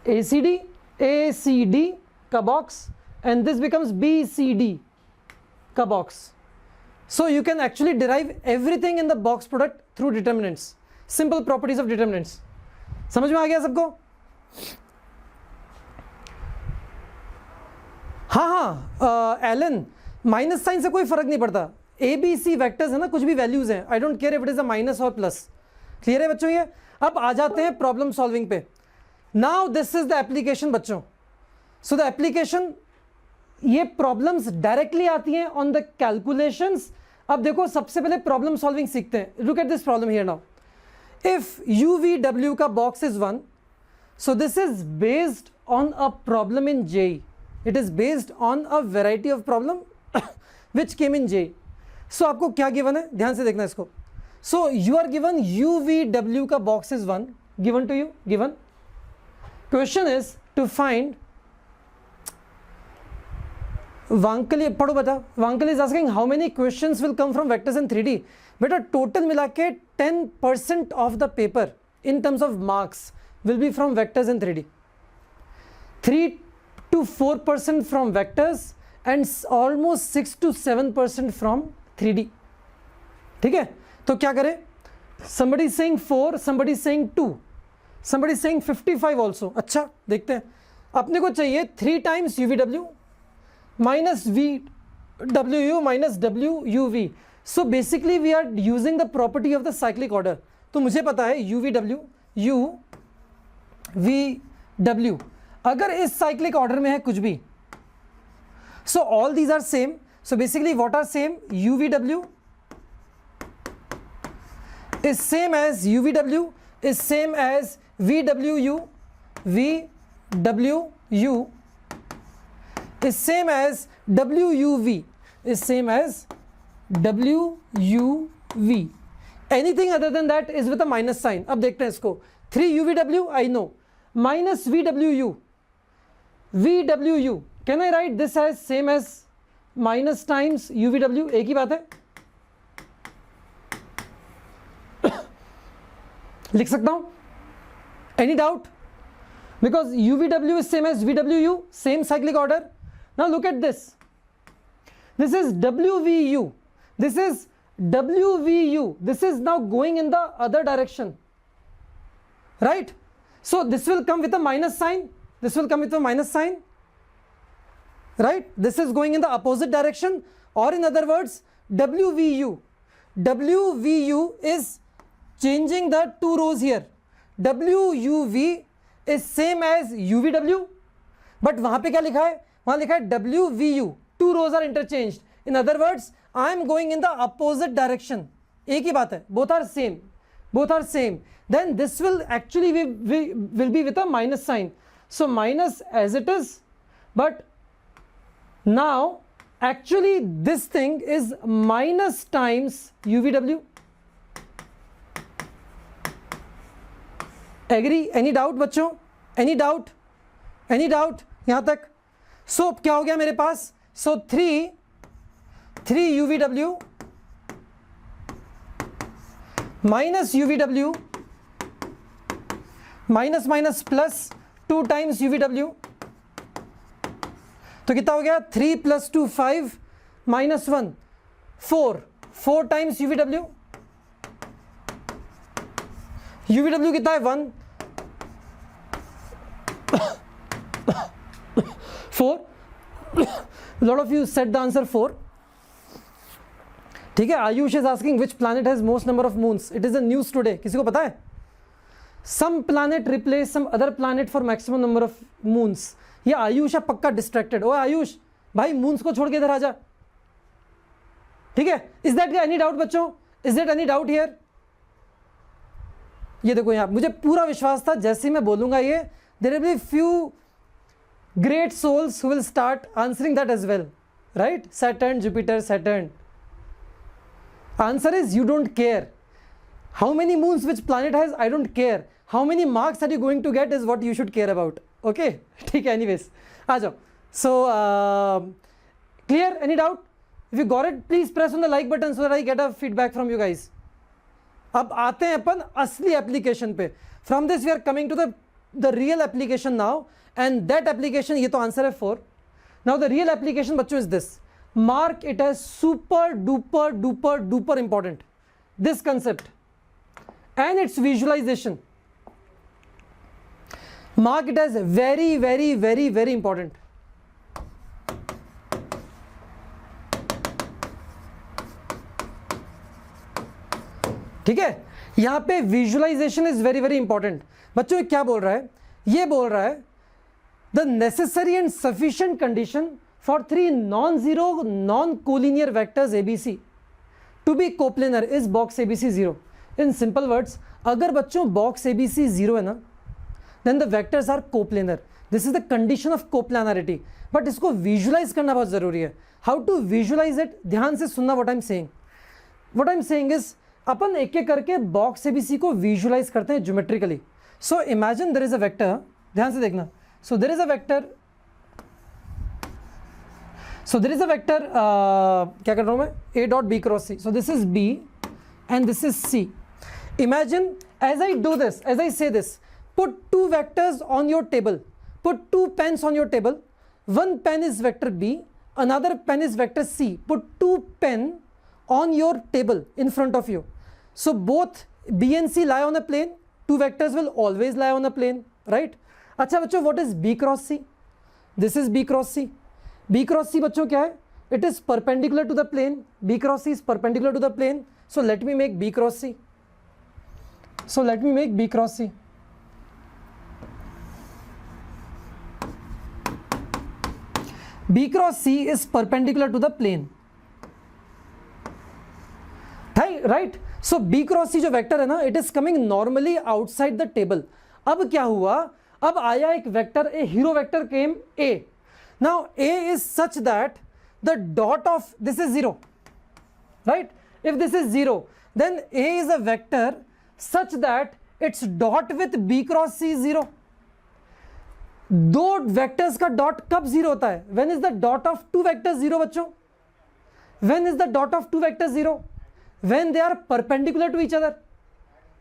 acd का box and this becomes bcd का box. So you can actually derive everything in the box product through determinants, simple properties of determinants. समझ में आ गया सबको? हाँ Elon, minus sign से कोई फर्क नहीं पड़ता, ए बी सी वैक्टर्स है ना, कुछ भी वैल्यूज हैं, I don't care if it is a minus और प्लस. क्लियर है बच्चों ये? अब आ जाते हैं प्रॉब्लम सॉल्विंग पे. Now this is the application बच्चों. सो द एप्लीकेशन, ये प्रॉब्लम्स डायरेक्टली आती हैं ऑन द कैलकुलेशंस. अब देखो सबसे पहले प्रॉब्लम सॉल्विंग सीखते हैं. Look at this problem here now. If U V W का box is 1, so this is based on a problem in JEE. It is based on a variety of problem which came in J. So आपको क्या given है, ध्यान से देखना इसको. So you are given UVW का box is 1 given to you, given. Question is to find, Vankali पढ़ो बता. Vankali is asking how many questions will come from vectors in 3D. बेटा total मिला के 10% of the paper in terms of marks will be from vectors in 3D. 3 to 4% from vectors and almost 6 to 7% from 3D. ठीक है, तो क्या करें? Somebody is saying 4, somebody is saying 2, somebody is saying 55 also. अच्छा देखते हैं. अपने को चाहिए 3 times UVW minus VWU minus WUV. So basically we are using the property of the cyclic order. तो मुझे पता है UVW, UVW अगर इस साइक्लिक ऑर्डर में है कुछ भी, so all these are same. So basically what are same, UVW is same as UVW is same as VWU, VWU is same as WUV is same as WUV. Anything other than that is with a minus sign. अब देखते हैं इसको. 3 UVW I know, minus VWU. VWU, can I write this as same as minus times UVW? एक ही बात है. लिख सकता हूं? Any doubt? Because UVW is same as VWU, same cyclic order. Now look at this. This is WVU. This is WVU. This is now going in the other direction. Right? So this will come with a minus sign. This will come with a minus sign. Right? This is going in the opposite direction. Or in other words, WVU. WVU is changing the two rows here. WUV is same as UVW. But वहाँ पे क्या लिखा है? वहाँ लिखा है WVU. Two rows are interchanged. In other words, I am going in the opposite direction. एक ही बात है. Both are same. Both are same. Then this will actually will be with a minus sign. So minus as it is. But now actually this thing is minus times UVW. Agree? Any doubt बच्चों? Any doubt? Any doubt? यहाँ तक? सो क्या हो गया मेरे पास, सो 3 UVW minus UVW minus minus plus 2 times UVW, तो कितना हो गया 3 + 2 5 माइनस 1 4 टाइम्स UVW। UVW कितना है 1 4, lot of you said the answer 4। ठीक है, Ayush is asking which planet has most number of moons, it is a news today, किसी को पता है? Some planet replace some other planet for maximum number of moons. ये आयुष है पक्का distracted. ओ आयुष भाई मून्स को छोड़ के इधर आ जा, ठीक है? इज दैट एनी डाउट बच्चों, is that any doubt here? ये देखो यहाँ मुझे पूरा विश्वास था जैसे ही मैं बोलूंगा ये, there will be few great souls who will start answering that as well, right? Saturn, Jupiter, Saturn. Answer is you don't care. How many moons which planet has, I don't care. How many marks are you going to get is what you should care about. Okay? ठीक है, anyways. आ जाओ. So, clear? Any doubt? If you got it, please press on the like button so that I get a feedback from you guys. अब आते हैं अपन असली application पे. From this we are coming to the real application now. And that application, ये तो answer है 4. Now the real application बच्चों is this. Mark it as super duper duper duper important. This concept and its visualization. Mark it as very very very very important. ठीक है, यहाँ पे visualization is very very important. बच्चों ये क्या बोल रहा है? ये बोल रहा है the necessary and sufficient condition for 3 non-zero non-collinear vectors ABC to be coplanar is box ABC 0. In simple words, अगर बच्चों box ABC 0 है ना, then the vectors are coplanar. This is the condition of coplanarity. But इसको visualize करना बहुत ज़रूरी है. How to visualize it? ध्यान से सुनना what I'm saying. What I'm saying is अपन एक एक करके box ABC को visualize करते हैं geometrically. So imagine there is a vector. ध्यान से देखना. So there is a vector. So there is a vector. क्या कर रहा हूँ मैं? A dot B cross C. So this is B, and this is C. Imagine as I do this, as I say this, put 2 vectors on your table. Put 2 pens on your table. One pen is vector B. Another pen is vector C. Put 2 pen on your table in front of you. So both B and C lie on a plane. 2 vectors will always lie on a plane, right? अच्छा बच्चों, what is B cross C? This is B cross C. B cross C बच्चों क्या है? It is perpendicular to the plane. B cross C is perpendicular to the plane. So let me make B cross C. So let me make B cross C. B cross C is perpendicular to the plane. Right? So B cross C जो vector है ना, it is coming normally outside the table. अब क्या हुआ? अब आया एक vector, a hero vector came A. Now A is such that the dot of this is 0, right? If this is 0, then A is a vector such that its dot with B cross C is 0. दो vectors का dot कब 0 होता है? When is the dot of 2 vectors 0 बच्चों? When is the dot of 2 vectors 0? When they are perpendicular to each other.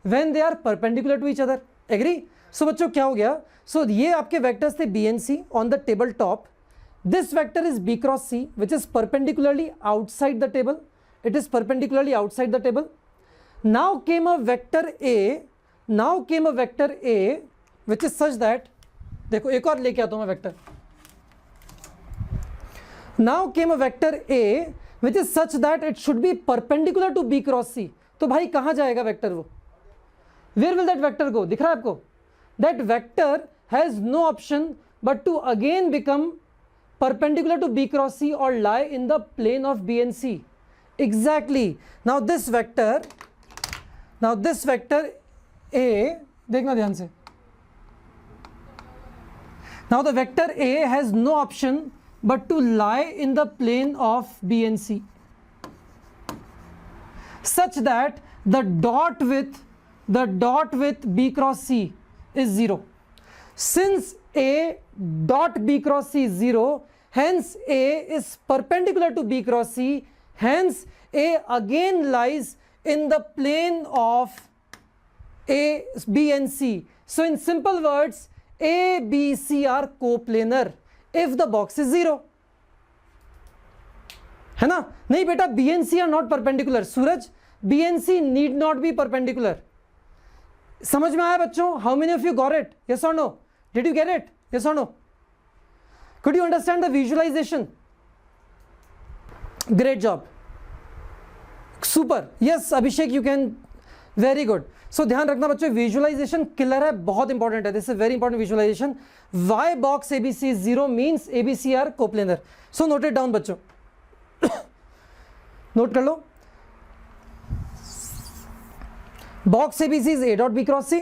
When they are perpendicular to each other. Agree? So बच्चों क्या हो गया? So ये आपके वेक्टर्स थे B and C on the table top. This vector is B cross C which is perpendicularly outside the table. It is perpendicularly outside the table. Now came a vector A. Now came a vector A which is such that, देखो एक और लेके आता हूँ मैं vector. Now came a vector A which is such that it should be perpendicular to B cross C. तो भाई कहाँ जाएगा वेक्टर वो? Where will that vector go? दिख रहा है आपको? That vector has no option but to again become perpendicular to B cross C or lie in the plane of B and C. Exactly. Now this vector A, देखना ध्यान से. Now the vector A has no option but to lie in the plane of B and C, such that the dot with B cross C is 0. Since A dot B cross C is 0, hence A is perpendicular to B cross C, hence A again lies in the plane of A, B and C. So in simple words, A, B, C are coplanar if the box is 0. है ना? नहीं बेटा, B and C are not perpendicular. Suraj, B and C need not be perpendicular. समझ में आया बच्चों? How many of you got it? Yes or no? Did you get it? Yes or no? Could you understand the visualization? Great job. Super. Yes, Abhishek, you can. Very good. So ध्यान रखना बच्चों, visualisation killer है, बहुत important है. This is very important visualization. Why box ABC is 0 means ABC are coplanar. So note it down बच्चों. Note कर लो. Box ABC is A dot B cross C.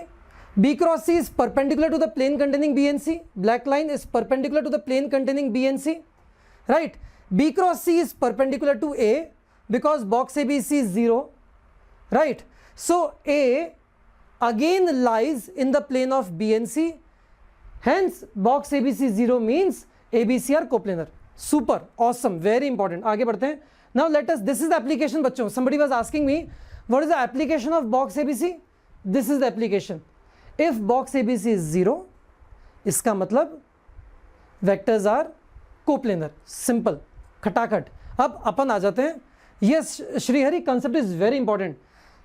B cross C is perpendicular to the plane containing B and C. Black line is perpendicular to the plane containing B and C. Right? B cross C is perpendicular to A because box ABC is 0. Right? So A again lies in the plane of B and C. Hence box ABC 0 means ABC are coplanar. Super. Awesome. Very important. आगे बढ़ते हैं. Now let us, this is the application बच्चों. Somebody was asking me, what is the application of box ABC? This is the application. If box ABC is 0, इसका मतलब vectors are coplanar. Simple. खटाखट. अब अपन आ जाते हैं. Yes, Shrihari, concept is very important.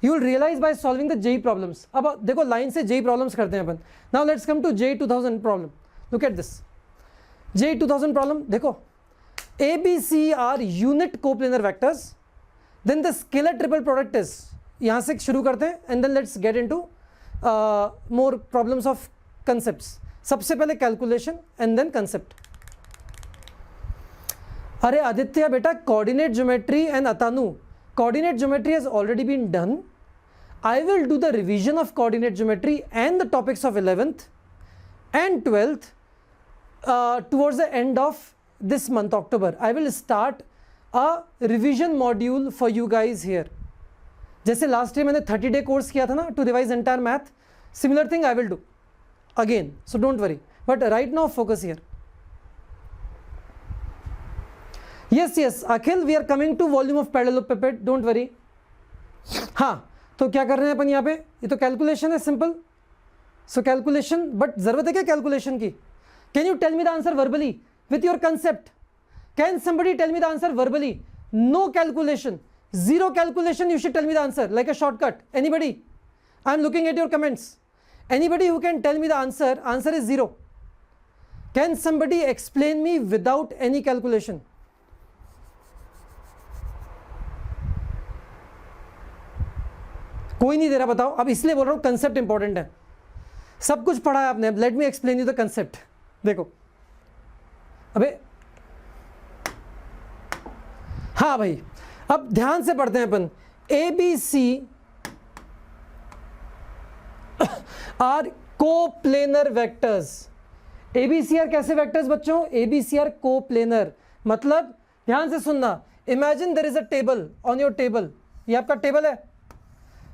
You will realize by solving the JEE problems. अब देखो line से JEE problems करते हैं अपन. Now let's come to JEE 2000 problem. Look at this. JEE 2000 problem. देखो, ABC are unit coplanar vectors. Then the scalar triple product is, यहाँ से शुरू करते हैं and then let's get into more problems of concepts. सबसे पहले calculation and then concept. अरे आदित्य बेटा, coordinate geometry and Atanu, coordinate geometry has already been done. I will do the revision of coordinate geometry and the topics of 11th and 12th towards the end of this month, October. I will start a revision module for you guys here. जैसे last year मैंने 30-day course किया था ना to revise entire math, similar thing I will do again. So don't worry, but right now focus here. Yes yes Akhil, we are coming to volume of parallelepiped, don't worry. हाँ, तो क्या कर रहे हैं अपन यहाँ पे? ये तो कैलकुलेशन है, सिंपल. सो कैलकुलेशन, बट जरूरत है क्या कैलकुलेशन की? Can you tell me the answer verbally with your concept? Can somebody tell me the answer verbally? No calculation, zero calculation. You should tell me the answer like a shortcut. Anybody? I am looking at your comments. Anybody who can tell me the answer? Answer is 0. Can somebody explain me without any calculation? कोई नहीं दे रहा, बताओ. अब इसलिए बोल रहा हूँ, concept important है. सब कुछ पढ़ा है आपने. Let me explain you the concept. देखो, अबे हाँ भाई, अब ध्यान से पढ़ते हैं अपन. ABC are coplanar vectors. ABC are कैसे वेक्टर्स बच्चों? ABC are coplanar. मतलब ध्यान से सुनना. Imagine there is a table on your table. ये आपका टेबल है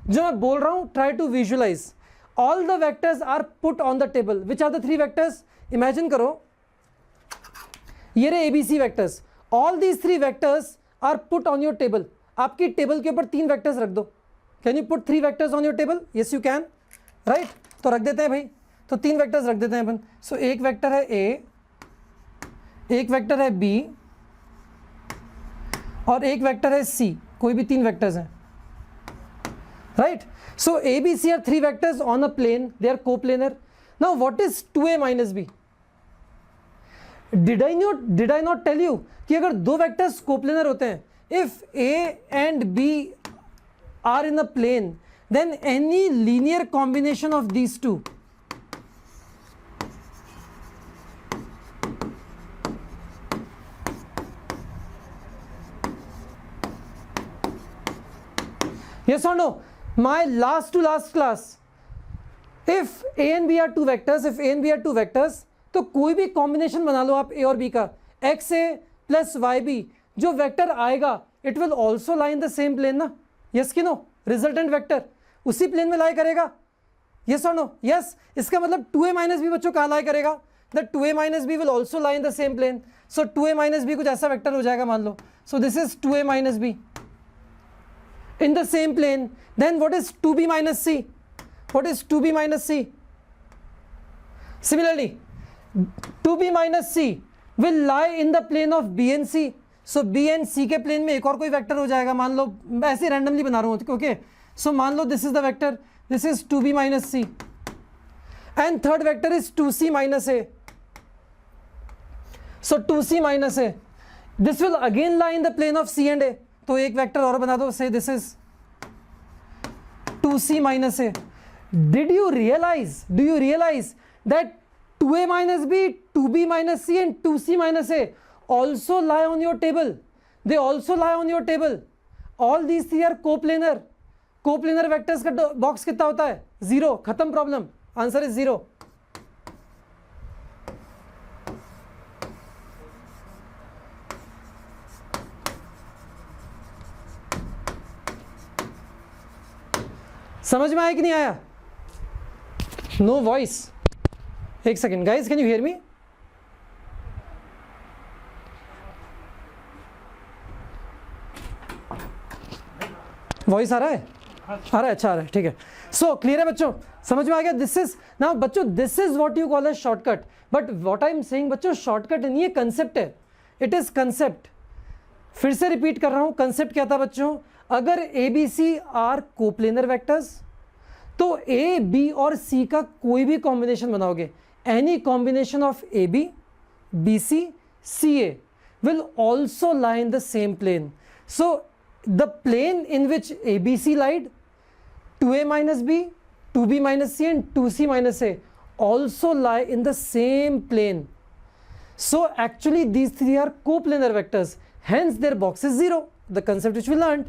जो मैं बोल रहा हूं. Try to visualize. All the vectors are put on the table. Which are the 3 vectors? Imagine करो, ये रहे ABC vectors. All these 3 vectors are put on your table. आपकी टेबल के ऊपर 3 वेक्टर्स रख दो. Can you put 3 vectors on your table? Yes you can, right? तो रख देते हैं भाई. तो 3 वेक्टर्स रख देते हैं अपन. सो एक वेक्टर है A, एक वेक्टर है B और एक वेक्टर है C. कोई भी 3 वेक्टर्स हैं, right? So ABC are 3 vectors on a plane. They are coplanar. Now what is 2A minus B? Did I not tell you कि अगर 2 वेक्टर्स कोप्लेनर होते हैं, if A and B are in a plane, then any linear combination of these two yes or no? My last to last class, if A and B are 2 vectors, तो कोई भी combination बना लो आप A और B का, XA plus YB, जो vector आएगा it will also lie in the same plane ना. यस कि नो? रिजल्टेंट वेक्टर उसी प्लेन में लाई करेगा. यस और नो? यस. इसका मतलब 2A minus B बच्चों कहाँ लाई करेगा? The 2A minus B will also lie in the same plane. So 2a minus B कुछ ऐसा वेक्टर हो जाएगा मान लो. So this is 2a minus B in the same plane. Then what is 2b minus c? What is 2b minus c? Similarly, 2b minus c will lie in the plane of b and c. So b and c के plane में एक और कोई vector हो जाएगा, मान लो ऐसे randomly बना रहा हूँ. ओके, सो मान लो this is the vector, this is 2b minus c, and third vector is 2c minus a. So 2c minus a, this will again lie in the plane of c and a. तो एक vector और बना दो, say this is 2c minus A. Did you realize, do you realize that 2a minus B, 2b minus C and 2c minus A also lie on your table. They also lie on your table. All these three are coplanar. Coplanar vectors का box कितना होता है? 0. खत्म problem. Answer is 0. समझ में आया कि नहीं आया? No voice. एक second guys, can you hear me? Voice आ रहा है? आ रहा है, अच्छा आ रहा है, ठीक है. सो क्लियर है बच्चों, समझ में आ गया? दिस इज नाउ बच्चों, this is what you call A shortcut. But what I am saying बच्चों, शॉर्टकट नहीं है, कंसेप्ट है. It is concept. फिर से रिपीट कर रहा हूं, कंसेप्ट क्या था बच्चों? अगर A B C are coplanar vectors, तो ए बी और सी का कोई भी कॉम्बिनेशन बनाओगे, any combination of A B, B C, C A will also lie in the same plane. So the plane in which ABC lied, 2a minus b, 2b minus c and 2c minus a also lie in the same plane. So actually these three are coplanar vectors, hence their box is 0, the concept which we learned.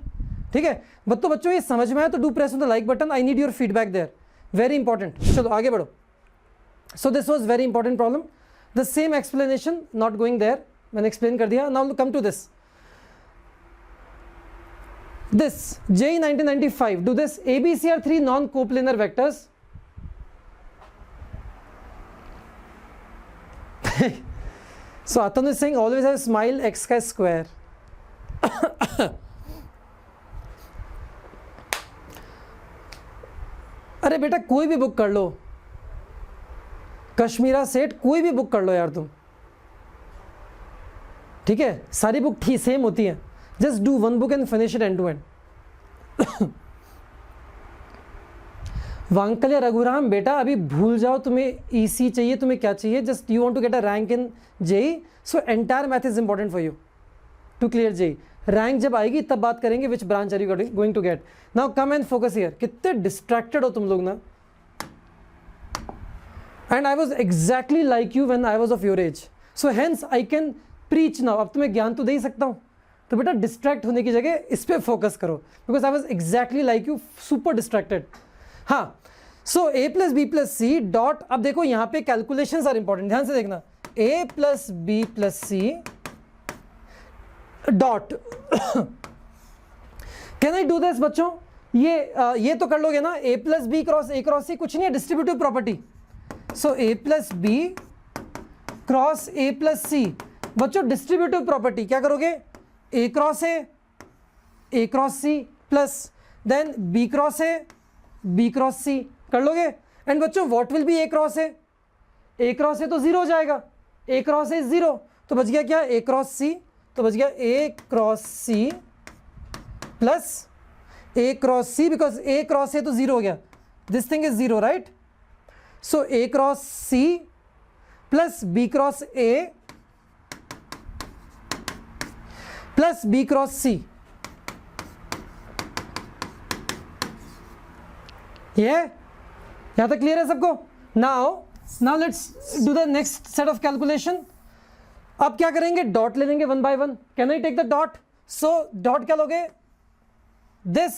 ठीक है, तो बच्चों ये समझ में आया तो do press on the like button. I need your feedback there, very important. चलो आगे बढ़ो. So this was very important problem. The same explanation, not going there, मैंने एक्सप्लेन कर दिया. Now come to this. This JEE 1995, do this ABC are three non-coplanar vectors. So Atanu is saying always have a smile, x का square. अरे बेटा कोई भी book कर लो, कश्मीरा सेठ, कोई भी बुक कर लो यार तुम, ठीक है? सारी बुक ठीक सेम होती है. Just do one book and finish it end to end. वांकल या रघुराम, बेटा अभी भूल जाओ तुम्हें ईसी चाहिए, तुम्हें क्या चाहिए? Just you want to get a rank in JEE, so entire math is important for you to clear JEE. Rank जब आएगी तब बात करेंगे which branch are you going to get. Now come and focus here. कितने distracted हो तुम लोग ना. And I was exactly like you when I was of your age, so hence I can preach now. अब तुम्हें ज्ञान तो दे ही सकता हूँ, तो बेटा डिस्ट्रैक्ट होने की जगह इस पर फोकस करो, because I was exactly like you, super distracted. हाँ, so A plus B plus C dot. अब देखो यहाँ पे कैलकुलेशंस आर इंपॉर्टेंट, ध्यान से देखना. A plus B plus C dot. Can I do this बच्चों? ये तो कर लोगे ना. A plus B cross A cross C कुछ नहीं है, distributive property. So A plus B cross A plus C. बच्चों डिस्ट्रीब्यूटिव प्रॉपर्टी क्या करोगे? A cross C plus then B cross C कर लोगे. एंड बच्चों what will be A cross A? A cross A तो 0 हो जाएगा. ए क्रॉस ए 0, तो बच गया क्या? A cross C. तो बच गया A cross C plus A cross C, because A cross A तो 0 हो गया. This thing is 0, right? So A cross C plus B cross A plus B cross C. ये यहां तक क्लियर है सबको? Now let's do the next set of calculation. अब क्या करेंगे? डॉट ले लेंगे one by one. Can I take the dot? So dot क्या लोगे? this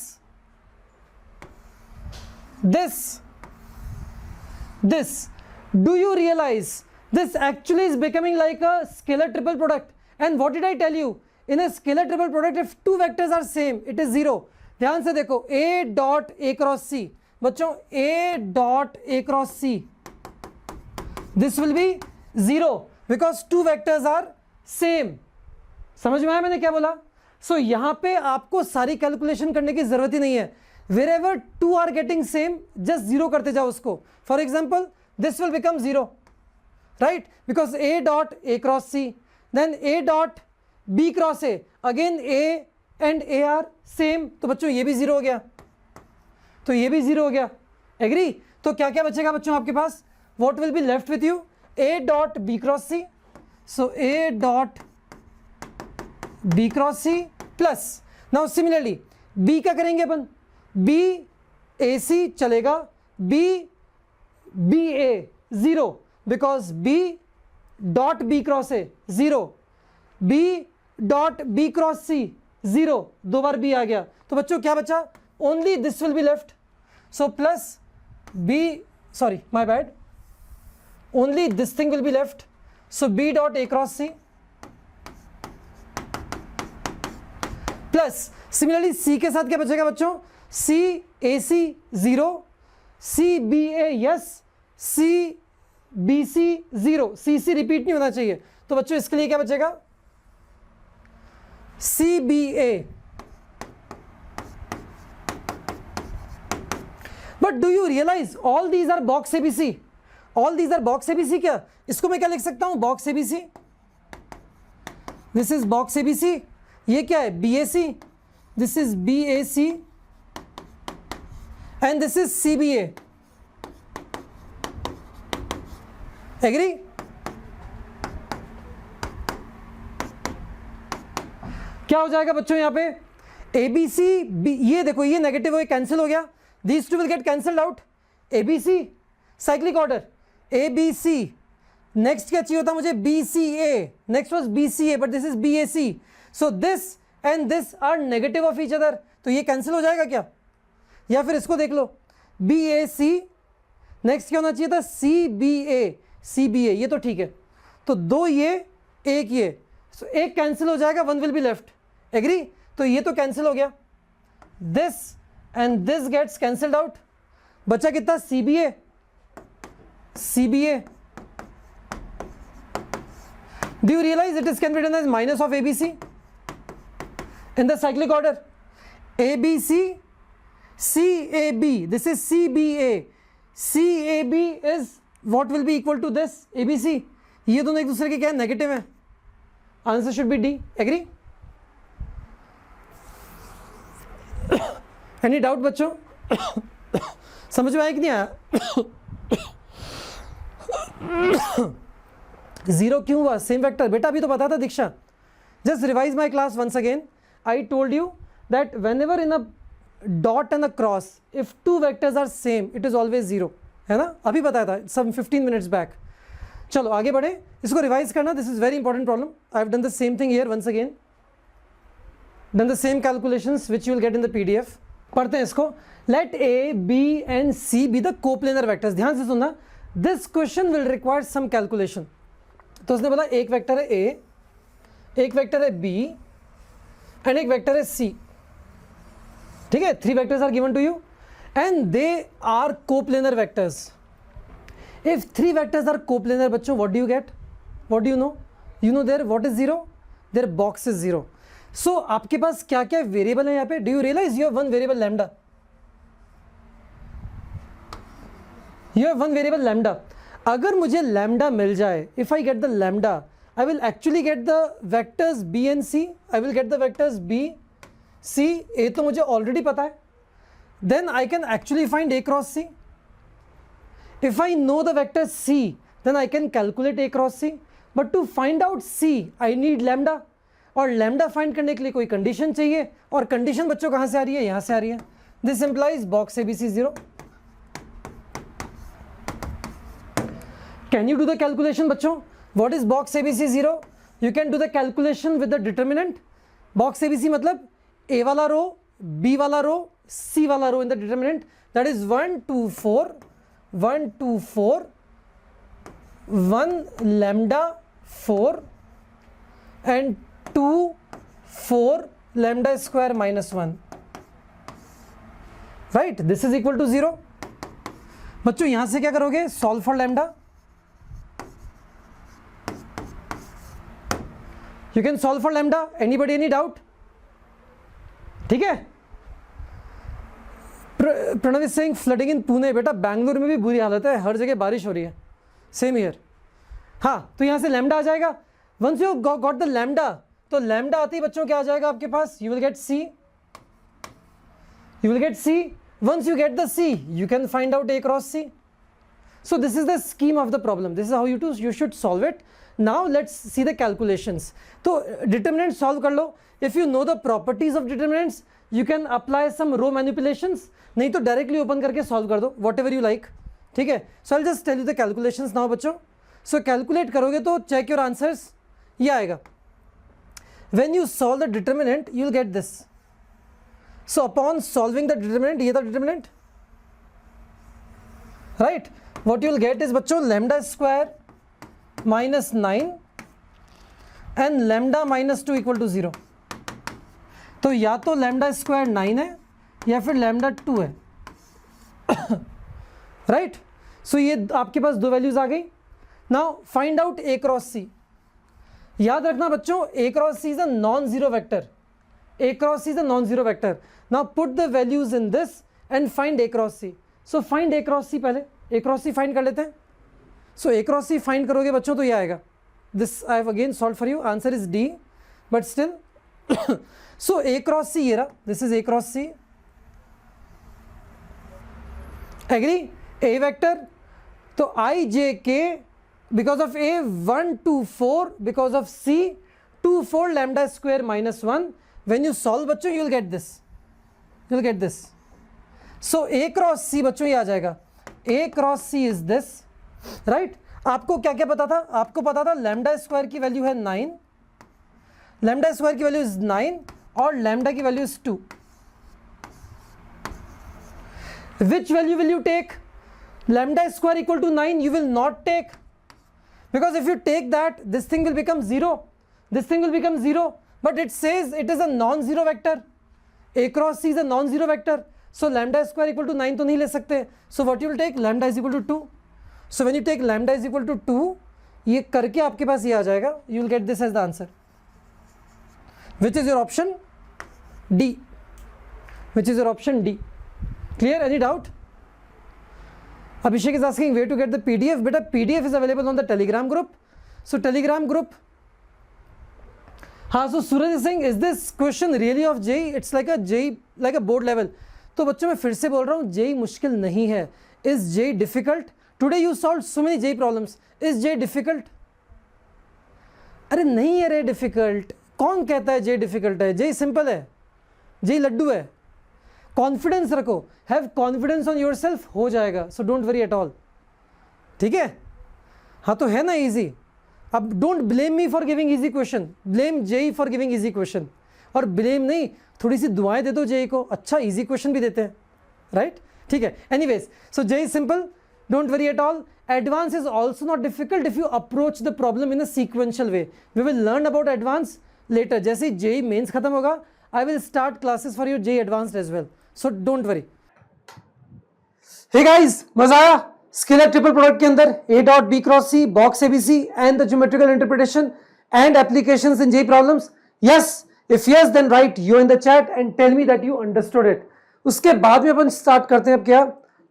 do you realize this actually is becoming like a scalar triple product? And what did I tell you? In a scalar triple product, if two vectors are same, it is 0. ध्यान से देखो, a dot a cross c. बच्चों a dot a cross c, this will be 0 because two vectors are same. समझ में आया मैंने क्या बोला? सो यहां पे आपको सारी कैलकुलेशन करने की जरूरत ही नहीं है। wherever two are getting same, just zero करते जाओ उसको। For example, this will become 0, right? Because A dot A cross C, then A dot B cross A, again A and A are same, तो बच्चों ये भी 0 हो गया, तो ये भी 0 हो गया। एग्री? तो क्या क्या बचेगा बच्चों आपके पास? What will be left with you? A dot B cross C, so A dot B cross C plus, now similarly B क्या करेंगे अपन? B A C चलेगा, B B A 0, because B dot B cross A 0, B dot B cross C 0, दो बार B आ गया, तो बच्चों क्या बचा? Only this will be left, so plus B, sorry my bad, only this thing will be left, so B dot A cross C plus similarly C के साथ क्या बचेगा बच्चों? C A C 0, C B A yes, C B C 0, C C repeat नहीं होना चाहिए, तो बच्चों इसके लिए क्या बचेगा? C B A। But do you realize all these are box ABC? All these are box ABC क्या? इसको मैं क्या लिख सकता हूं? box ABC, this is box ABC, ये क्या है? BAC, this is BAC and this is CBA। Agree? क्या हो जाएगा बच्चों यहाँ पे? ABC B, ये देखो ये नेगेटिव हो कैंसिल हो गया, these two will get cancelled out। ABC cyclic order, ABC, next क्या चाहिए होता मुझे? BCA, next was BCA but this is BAC, so this and this are negative of each other, तो ये कैंसिल हो जाएगा क्या? या फिर इसको देख लो, BAC, नेक्स्ट क्या होना चाहिए था? CBA, ये तो ठीक है, तो दो ये एक ये, सो एक कैंसिल हो जाएगा, one will be left. Agree? तो ये तो कैंसिल हो गया, this and this gets cancelled out, बचा कितना? CBA। Do you realize it can be written as minus of ABC in the cyclic order? ABC, CAB, this is CBA, CAB is what will be equal to this ABC, ये दोनों एक दूसरे के क्या है? Negative है, answer should be D. Agree? Any doubt बच्चों? समझ में आया कि नहीं आया? जीरो क्यों हुआ? सेम वेक्टर, बेटा अभी तो पता था Diksha. Just revise my class once again. I told you that whenever in a dot and a cross, if two vectors are same it is always zero, है ना? अभी बताया था सम 15 मिनट्स बैक। चलो आगे बढ़े, इसको रिवाइज करना, this is very important problem. I have done the same thing here once again, done the same calculations which you will get in the PDF. पढ़ते हैं इसको। Let A B and C be the coplanar vectors. ध्यान से सुनना, this question will require some calculation. तो उसने बोला एक वेक्टर है ए, एक वेक्टर है बी एंड एक वेक्टर है सी। ठीक है, 3 vectors are given to you and they are coplanar vectors. If 3 vectors are coplanar बच्चों, what do you get? What do you know? You know their what is zero? Their box is zero. So आपके पास क्या क्या variable है यहाँ पे? Do you realise you have one variable lambda? You have one variable lambda. अगर मुझे lambda मिल जाए, if I get the lambda, I will actually get the vectors B and C. I will get the vectors B C. A तो मुझे ऑलरेडी पता है, then I can actually find A cross C. If I know the vector C, then I can calculate A cross C. But to find out C I need lambda, और lambda find करने के लिए कोई condition चाहिए, और condition बच्चों कहाँ से आ रही है? यहाँ से आ रही है। This implies box ABC zero. Can you do the calculation बच्चों? What is box ABC 0? You can do the calculation with the determinant. Box ABC मतलब A वाला रो, B वाला रो, C वाला रो in the determinant. That is 1 2 4 1 2 4 1 lambda 4 and 2 4 lambda square minus 1. Right? This is equal to 0. बच्चों यहाँ से क्या करोगे? Solve for lambda. You can solve for lambda. Anybody any doubt? ठीक है. प्रणव इज सेइंग फ्लडिंग इन पुणे. बेटा बैंगलोर में भी बुरी हालत है, हर जगह बारिश हो रही है. Same year. हाँ, तो यहाँ से लैम्डा आ जाएगा. Once you got the lambda, तो लैम्डा आते ही बच्चों क्या आ जाएगा आपके पास? You will get C. You will get C. Once you get the C, you can find out A cross C. So this is the scheme of the problem. This is how you should solve it. Now let's see the calculations. तो determinant solve कर लो. If you know the properties of determinants, you can apply some row manipulations. नहीं तो directly open करके solve कर दो, whatever you like. ठीक है? So I'll just tell you the calculations now बच्चों. So calculate करोगे तो check your answers. ये आएगा. When you solve the determinant, you'll get this. So upon solving the determinant, ये था determinant, right? What you'll get is बच्चों lambda square minus 9 and lambda minus 2 equal to 0. तो या तो lambda square 9 है या फिर lambda 2 है. राइट. सो ये आपके पास दो वैल्यूज आ गई. Now find out a cross c. याद रखना बच्चों, a cross c is a non zero vector. a cross c is a non zero vector. Now put the values in this and find a cross c. So find a cross c. पहले a cross c find कर लेते हैं. सो a cross c find करोगे बच्चों तो ये आएगा. This I have again solve for you. Answer is D, but still. So a cross c ये रहा. This is a cross c. Agree. a vector तो i j k because of a 1 2 4 because of c 2 4 lambda square minus 1. when you solve बच्चों you will get this. you will get this. so a cross c बच्चों ये आ जाएगा. a cross c is this, right? आपको क्या क्या पता था? आपको पता था लैम्डा स्क्वायर की वैल्यू है 9, लैम्डा स्क्वायर की वैल्यू इज 9 और लैम्डा की value is 2. which value will you take? lambda square equal to 9 you will not take, because if you take that this thing will become 0, this thing will become 0, but it says it is a non-zero vector. a cross c is a non-zero vector, so lambda square equal to 9 तो नहीं ले सकते. so what you will take? lambda is equal to 2. so when you take lambda is equal to 2, ये करके आपके पास ये आ जाएगा. you will get this as the answer, which is your option D. which is your option D. clear? any doubt? Abhishek is asking where to get the PDF. Beta, PDF is available on the Telegram group. So Telegram group. हाँ, so Suraj is saying, is this question really of JEE? It's like a JEE, like a board level. तो बच्चों मैं फिर से बोल रहा हूँ, JEE मुश्किल नहीं है. Is JEE difficult? Today you solved so many JEE problems. Is JEE difficult? अरे नहीं है रे difficult. कौन कहता है JEE difficult है? JEE simple है. JEE लड्डू है. कॉन्फिडेंस रखो, have confidence on yourself, हो जाएगा. So don't worry at all. ठीक है? हाँ तो है ना इजी. अब don't blame me for giving easy question, blame JEE for giving easy question. और ब्लेम नहीं, थोड़ी सी दुआएं दे दो जेई को, अच्छा इजी क्वेश्चन भी देते हैं. राइट? ठीक है. Anyways, so JEE simple, don't worry at all. Advance is also not difficult if you approach the problem in a sequential way. We will learn about advance later. जैसे ही JEE mains खत्म होगा, I will start classes for your JEE Advanced as well. So don't worry. Hey guys, मजा आया? Scalar triple product के अंदर A dot B cross C, box ABC and the geometrical interpretation and applications in JEE problems. Yes, if yes, then write you in the chat and tell me that you understood it. उसके बाद में अपन start करते हैं. अब क्या?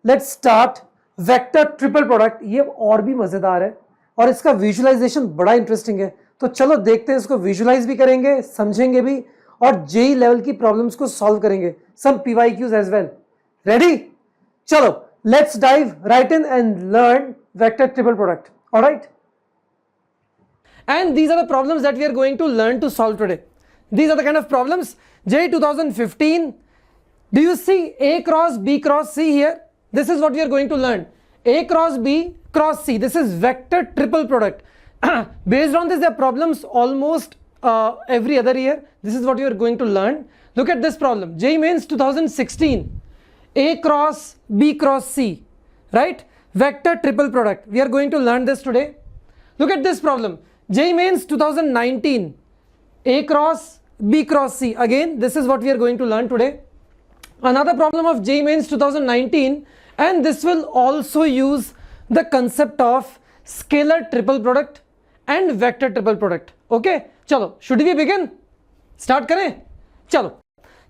Let's start vector triple product. ये और भी मजेदार है और इसका visualization बड़ा interesting है. तो चलो देखते हैं, इसको visualize भी करेंगे, समझेंगे भी और जेई लेवल की प्रॉब्लम्स को सॉल्व करेंगे. Some PYQs as well. Ready? चलो let's dive right in and learn vector triple product. Alright? And these are the problems that we are going to learn to solve today. These are the kind of problems. JEE 2015. Do you see A cross B cross C here? This is what we are going to learn. A cross B cross C. This is vector triple product. Based on this, there are problems almost every other year. This is what you are going to learn. Look at this problem. JEE Mains 2016. A cross B cross C, right? Vector triple product. We are going to learn this today. Look at this problem. JEE Mains 2019. A cross B cross C. Again, this is what we are going to learn today. Another problem of JEE Mains 2019, and this will also use the concept of scalar triple product and vector triple product. Okay, चलो should we begin, start करें? चलो,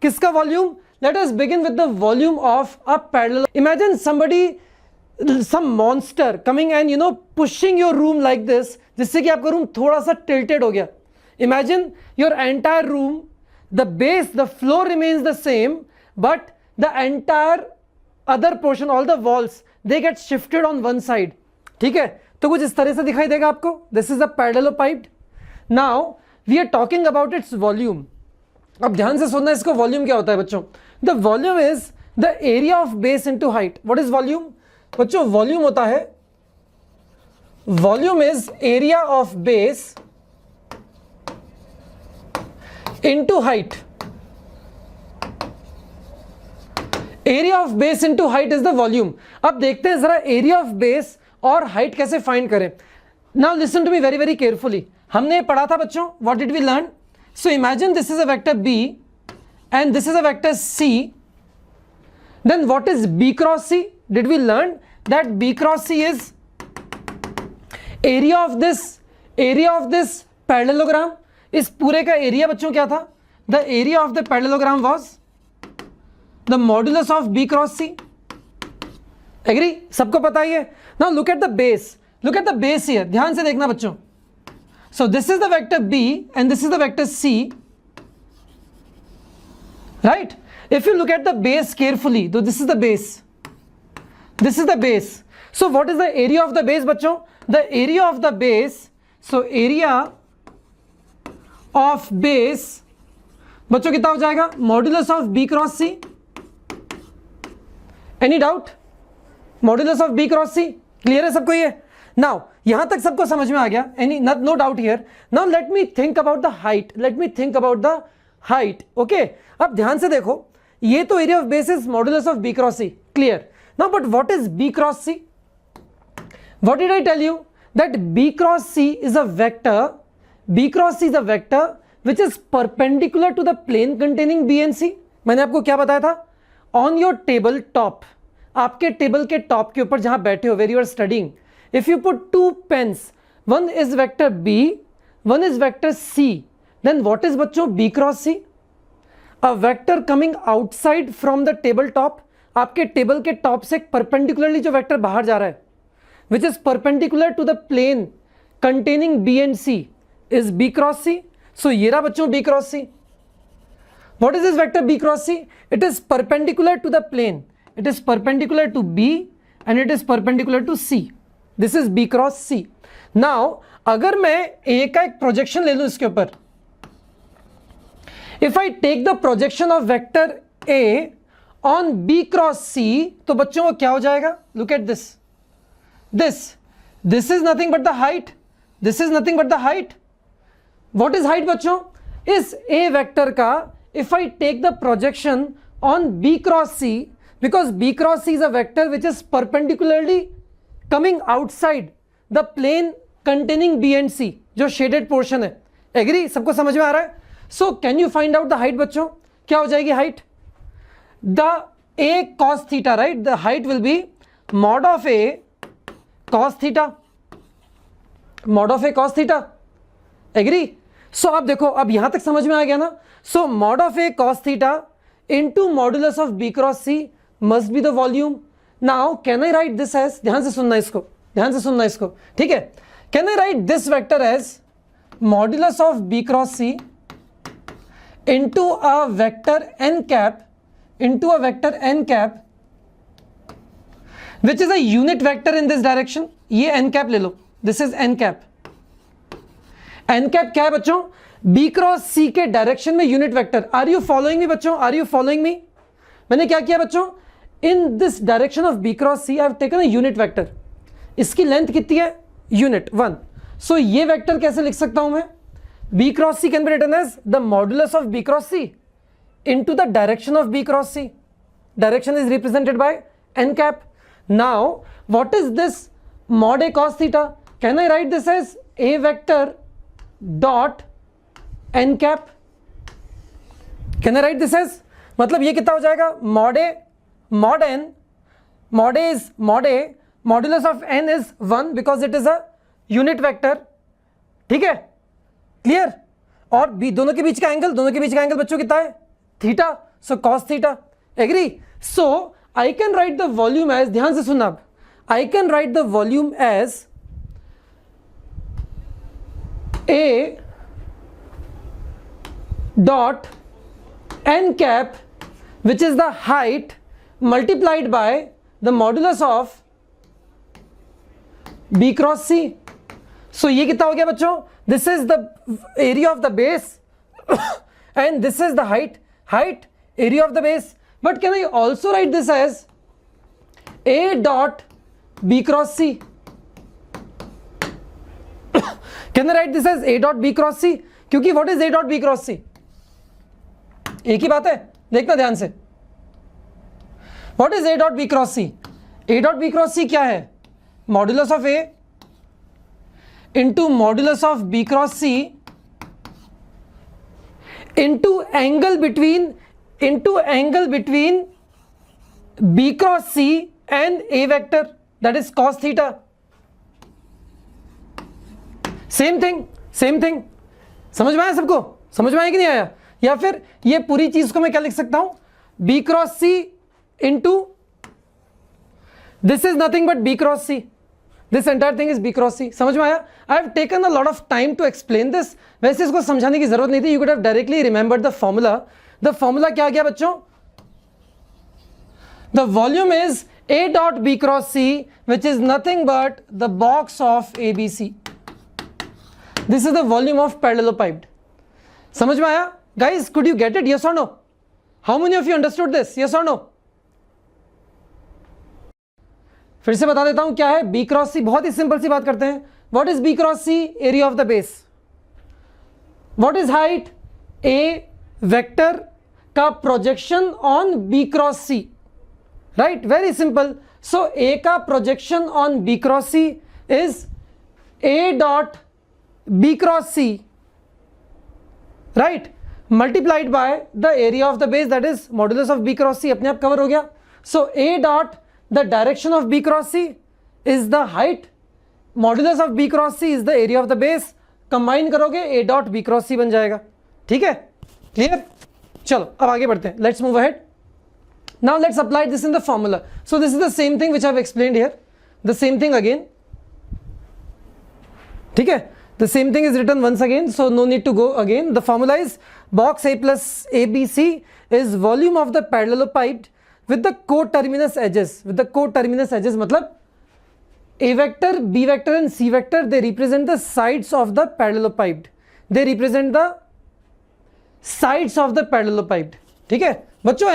किसका volume? Let us begin with the volume of a parallel. Imagine somebody, some monster coming and pushing your room like this, जिससे कि आपका room थोड़ा सा tilted हो गया। Imagine your entire room, the base, the floor remains the same, but the entire other portion, all the walls, they get shifted on one side. ठीक है, तो कुछ इस तरह से दिखाई देगा आपको। This is a parallelepiped. Now we are talking about its volume. अब ध्यान से सुनना, इसको वॉल्यूम क्या होता है बच्चों? The volume is the area of base into height. What is volume बच्चों? वॉल्यूम होता है, volume is area of base into height. Area of base into height is the volume. अब देखते हैं जरा एरिया ऑफ बेस और height कैसे find करें। Now listen to me very very carefully. हमने पढ़ा था बच्चों, what did we learn? So imagine this is a vector B and this is a vector C. Then what is B cross C? Did we learn that B cross C is area of this parallelogram? इस पूरे का area बच्चों क्या था? The area of the parallelogram was the modulus of B cross C. Agree? सबको पता ही है। Now look at the base. Look at the base here. ध्यान से देखना बच्चों। So this is the vector B and this is the vector C. Right? If you look at the base carefully, though this is the base, this is the base. So what is the area of the base बच्चों? The area of the base, so area of base बच्चों कितना हो जाएगा? Modulus of B cross C. Any doubt? Modulus of B cross C. Clear है सबको ये? Now यहां तक सबको समझ में आ गया? No doubt here. Now let me think about the height. Let me think about the height. Okay? अब ध्यान से देखो, ये तो area of base is modulus of B cross C, clear. Now but what is B cross C? What did I tell you? That B cross C is a vector, B cross C is a vector which is perpendicular to the plane containing B and C. मैंने आपको क्या बताया था? On your table top, आपके table के top के ऊपर जहां बैठे हो, where you are studying, if you put two pens, one is vector B, one is vector C, then what is बच्चों B cross C? A vector coming outside from the table top, आपके table के top से perpendicularly जो vector बाहर जा रहा है, which is perpendicular to the plane containing B and C, is B cross C. So ये रहा बच्चों B cross C. What is this vector B cross C? It is perpendicular to the plane. It is perpendicular to B and it is perpendicular to C. This is B cross C. Now अगर मैं A का एक projection ले लूं इसके ऊपर, if I take the projection of vector A on B cross C, तो बच्चों वो क्या हो जाएगा? Look at this. This is nothing but the height. This is nothing but the height. What is height बच्चों? इस A vector का if I take the projection on B cross C, because B cross C is a vector which is perpendicularly coming outside the plane containing B and C, जो shaded portion है। Agree? सबको समझ में आ रहा है? So can you find out the height बच्चों? क्या हो जाएगी height? The A cos theta, right? The height will be mod of A cos theta. Mod of A cos theta. Agree? So अब देखो, अब यहां तक समझ में आ गया ना? So mod of A cos theta into modulus of B cross C must be the volume. Now can I write this as, ध्यान से सुनना इसको, ध्यान से सुनना इसको, ठीक है? Can I write this vector as modulus of B cross C into a vector n cap, into a vector n cap which is a unit vector in this direction? ये n cap ले लो, this is n cap. n cap क्या है बच्चों? B cross C के direction में unit vector. Are you following me बच्चों? Are you following me? मैंने क्या किया बच्चों? In this direction of B cross C I have taken a unit vector. इसकी लेंथ कितनी है? यूनिट 1। सो ये वेक्टर कैसे लिख सकता हूं मैं? B cross C can be written as the modulus of B cross C into the direction of B cross C. Direction is represented by n cap. Now, what is this mod A cos theta? Can I write this as A vector dot n cap? Can I write this as? मतलब ये कितना हो जाएगा? mod A, mod n, mod A is mod A, modulus of n is 1 because it is a unit vector. ठीक है? Clear? और B, दोनों के बीच का एंगल, दोनों के बीच का एंगल बच्चों कितना है? Theta, so cos theta. Agree? So I can write the volume as, ध्यान से सुनना, आप I can write the volume as A dot n cap, which is the height multiplied by the modulus of b cross c. So ये कितना हो गया बच्चों? This is the area of the base and this is the height area of the base. But can I also write this as a dot b cross c? Can I write this as a dot b cross c? क्योंकि what is a dot b cross c? एक ही बात है, देखना ध्यान से। What is a dot b cross c? a dot b cross c क्या है? Modulus of a into modulus of b cross c into angle between b cross c and a vector, that is cos theta. Same thing. समझ में आया सबको? समझ में आया कि नहीं आया? या फिर ये पूरी चीज को मैं क्या लिख सकता हूं? b cross c into, this is nothing but b cross c, this entire thing is b cross c। समझ में आया? I have taken a lot of time to explain this. वैसे इसको समझाने की जरूरत नहीं थी, you could have directly remembered the formula. The formula क्या गया बच्चों? The volume is a dot b cross c, which is nothing but the box of abc। This is the volume of parallelepiped. समझ में आया? Guys, could you get it? Yes or no? How many of you understood this? Yes or no? फिर से बता देता हूं क्या है b क्रॉस c। बहुत ही सिंपल सी बात करते हैं। What is b cross c? Area of the base. What is height? a vector का projection on b cross c. Right? Very simple. So a का projection on b cross c is a dot b cross c, right? Multiplied by the area of the base, that is modulus of b cross c। अपने आप cover हो गया। So a dot the direction of b cross c is the height, modulus of b cross c is the area of the base। Combine करोगे a dot b cross c बन जाएगा। ठीक है? Clear? चलो अब आगे बढ़ते हैं। Let's move ahead. Now let's apply this in the formula. So this is the same thing which I have explained here. The same thing again. ठीक है? The same thing is written once again, so no need to go again. The formula is box A plus ABC is volume of the parallelepiped with the coterminous edges. With the coterminous edges मतलब A vector, B vector and C vector, they represent the sides of the parallelepiped. They represent the sides of the parallelepiped. ठीक है बच्चों?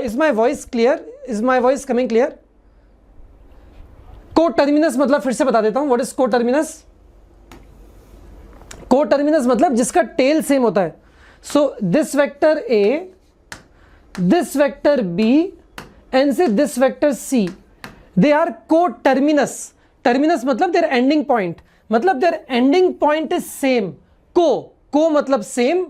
Is my voice clear? Is my voice coming clear? कोटर्मिनस मतलब फिर से बता देता हूं, what is कोटर्मिनस? कोटर्मिनस मतलब जिसका टेल सेम होता है। So this vector A, this vector B and say this vector C, they are coterminous. Terminus मतलब देयर एंडिंग पॉइंट, मतलब their ending point is same. Co मतलब सेम,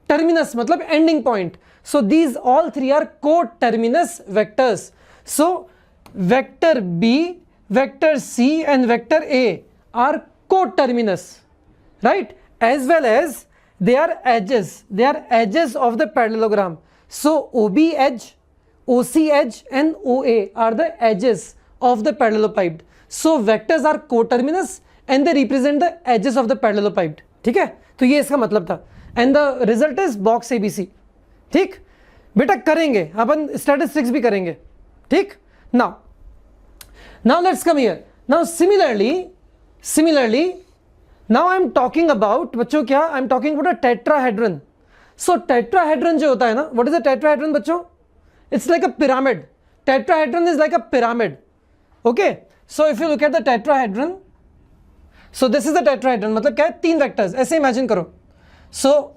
टर्मिनस मतलब ending point. So these all three are coterminous vectors. So vector B, vector C and vector A are coterminous, right? As well as they are edges of the parallelogram. So OB edge, OC edge and OA are the edges of the parallelepiped. So vectors are coterminous and they represent the edges of the parallelepiped. ठीक है? तो ये इसका मतलब था। And the result is box ABC. ठीक? बेटा करेंगे अपन, statistics भी करेंगे। ठीक? Now let's come here. Now similarly now I am talking about बच्चों क्या? I am talking about a tetrahedron. So tetrahedron जो होता है ना, what is a tetrahedron बच्चों? It's like a pyramid. Tetrahedron is like a pyramid. Okay? So if you look at the tetrahedron, so this is the tetrahedron, मतलब क्या है? 3 vectors, ऐसे imagine करो। So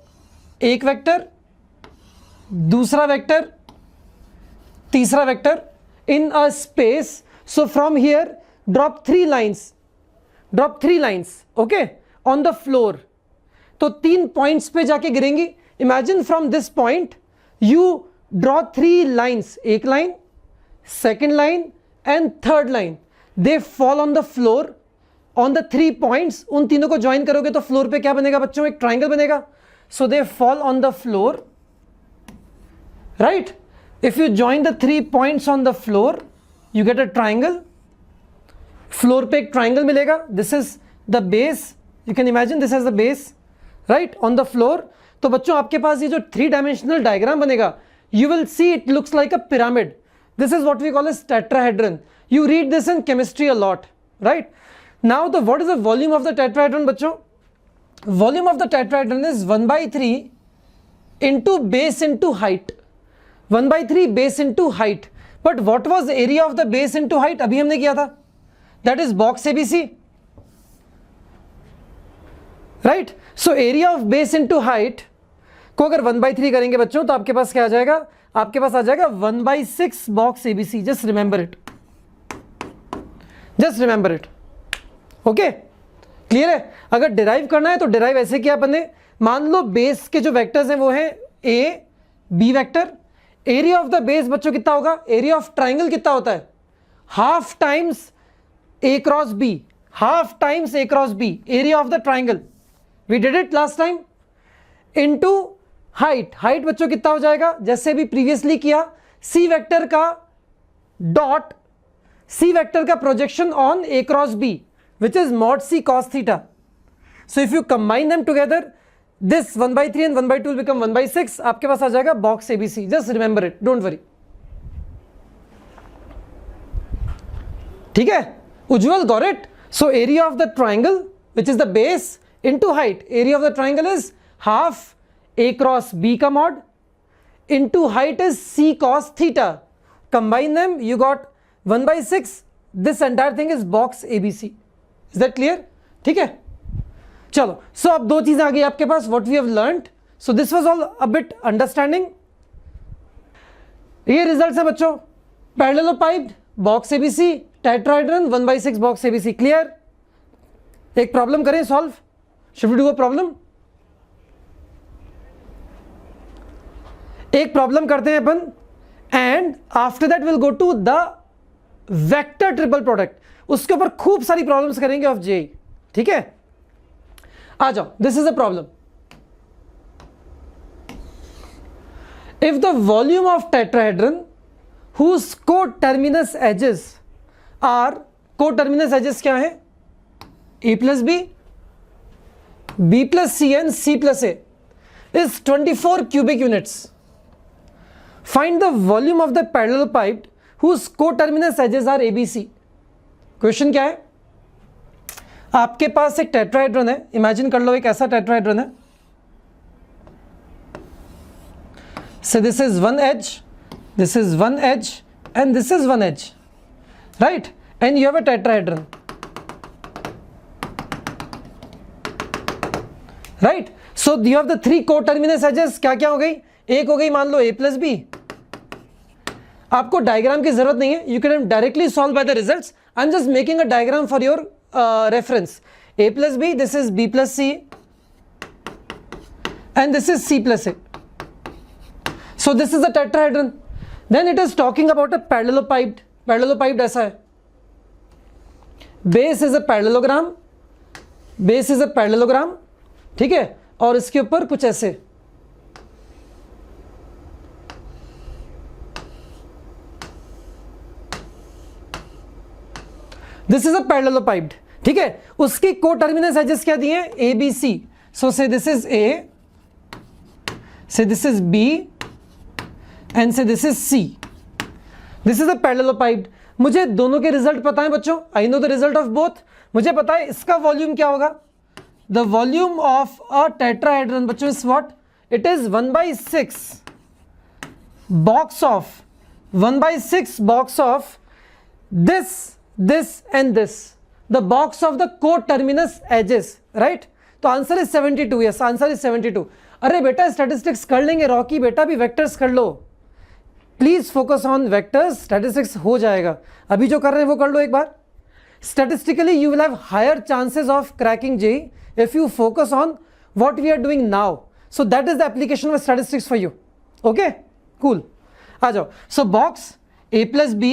एक वेक्टर, दूसरा वेक्टर, तीसरा vector in a space. So from here drop 3 lines, okay, on the floor. तो 3 points पे जाके गिरेंगी। Imagine from this point you draw 3 lines, एक line, second line and third line. They fall on the floor on the 3 points. उन तीनों को join करोगे तो फ्लोर पे क्या बनेगा बच्चों? एक ट्राइंगल बनेगा। so they fall on the floor, right? If you join the 3 points on the floor, you get a triangle. Floor पे एक triangle मिलेगा. This is the base. You can imagine this as the base, right? On the floor. तो बच्चों आपके पास ये जो 3-dimensional diagram बनेगा, you will see it looks like a pyramid. This is what we call as tetrahedron. You read this in chemistry a lot, right? Now what is the volume of the tetrahedron बच्चों? Volume of the tetrahedron is 1/3 into base into height. 1/3 base into height. But what was the area of the base into height? अभी हमने किया था. That is box ABC. Right? So area of base into height को अगर 1/3 करेंगे बच्चों तो आपके पास क्या आ जाएगा? आपके पास आ जाएगा 1/6 box ABC. Just remember it. Just remember it. Okay? Clear है? अगर डिराइव करना है तो डिराइव ऐसे किया अपन ने. मान लो बेस के जो वेक्टर्स हैं वो हैं A B vector. Area of the base बच्चों कितना होगा? एरिया ऑफ ट्राइंगल कितना होता है? Half times A cross B. Half times A cross B. Area of the triangle. We did it last time. Into height. Height बच्चों कितना हो जाएगा? जैसे भी प्रीवियसली किया, सी वेक्टर का डॉट, सी वेक्टर का projection on A cross B, which is mod c cos theta. So if you combine them together, this 1/3 and 1/2 will become 1/6. आपके पास आ जाएगा box ABC. Just remember it, don't worry. ठीक है? Ujjwal got it? So area of the triangle, which is the base into height. Area of the triangle is half a cross b का mod into height is c cos theta. Combine them, you got 1/6. This entire thing is box ABC. Is that clear? ठीक है? चलो. So अब दो चीजें आ गई आपके पास. What we have learned. So this was all a bit understanding. ये results हैं बच्चों. Parallelepiped, box ABC, tetrahedron, 1/6 box ABC. Clear? एक प्रॉब्लम करें solve. Should we do a problem? एक प्रॉब्लम करते हैं अपन and after that will go to the vector triple product. उसके ऊपर खूब सारी प्रॉब्लम्स करेंगे ऑफ जेई. ठीक है? आ जाओ. This is a problem. If the volume of tetrahedron whose coterminous edges are, coterminous edges क्या है? a plus b, b plus c and c plus a is 24 cubic units. Find the volume of the parallelepiped whose coterminous edges are ABC. Question क्या है? आपके पास एक tetrahedron है. Imagine कर लो एक ऐसा टेट्राहेड्रन है. So this is one edge, this is one edge and this is one edge, right? And you have a tetrahedron, right? So you have the three coterminous edges. क्या क्या हो गई? एक हो गई मान लो a plus b. आपको diagram की जरूरत नहीं है. You can directly solve by the results. I'm just making a diagram for your reference. A plus b, this is b plus c and this is c plus a. So this is the tetrahedron. Then it is talking about a parallelepiped. Parallelepiped ऐसा है. Base is a parallelogram. Base is a parallelogram. ठीक है? और इसके ऊपर कुछ ऐसे. This is a parallelepiped. ठीक है? उसकी कोटर्मिनस एजेस क्या दिए? A, B, C. So say this is A, say this is B, and say this is C. This is a parallelepiped. मुझे दोनों के रिजल्ट पता है बच्चों. I know the result of both. मुझे पता है इसका वॉल्यूम क्या होगा. The volume of a tetrahedron बच्चों is what? It is 1/6 box of 1/6 box of this, this and this, the box of the coterminous edges, right? तो answer is 72. Yes, answer is 72. अरे बेटा स्टैटिस्टिक्स कर लेंगे. Rocky बेटा भी vectors कर लो. Please focus on vectors. Statistics हो जाएगा. अभी जो कर रहे हैं वो कर लो एक बार. Statistically you will have higher chances of cracking JEE if you focus on what we are doing now. So that is the application of statistics for you. Okay, cool. आ जाओ. So box A plus B,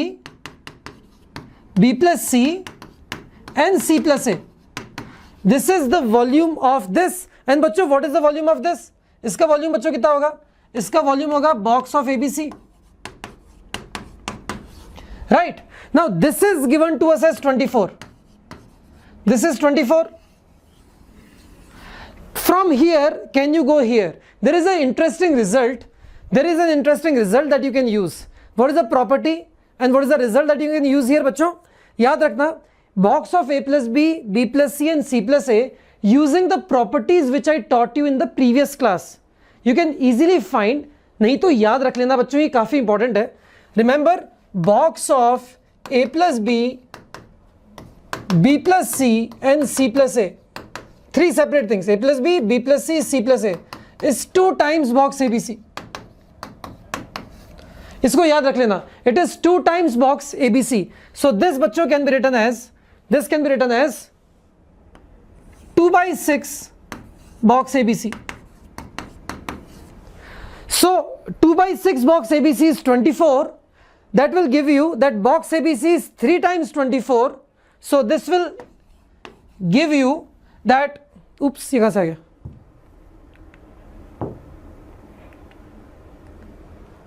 B plus C and C plus A. This is the volume of this. And बच्चों what is the volume of this? इसका volume बच्चों कितना होगा, इसका volume होगा box of ABC, right. Now this is given to us as 24, this is 24. From here can you go here? There is an interesting result, that you can use. What is the property and what is the result that you can use here बच्चों? याद रखना, box of a plus b, b plus c and c plus a using the properties which I taught you in the previous class. You can easily find, नहीं तो याद रख लेना बच्चों, ये काफी इंपॉर्टेंट है. Remember box of a plus b, b plus c and c plus a, three separate things, a plus b, b plus c, c plus a is 2 times box abc. इसको याद रख लेना, it is 2 times box abc. So this बच्चों can be written as 2 by 6 box abc. So 2 by 6 box abc is 24. That will give you that box abc is 3 times 24. So this will give you that, oops, ये कहाँ से आ गया,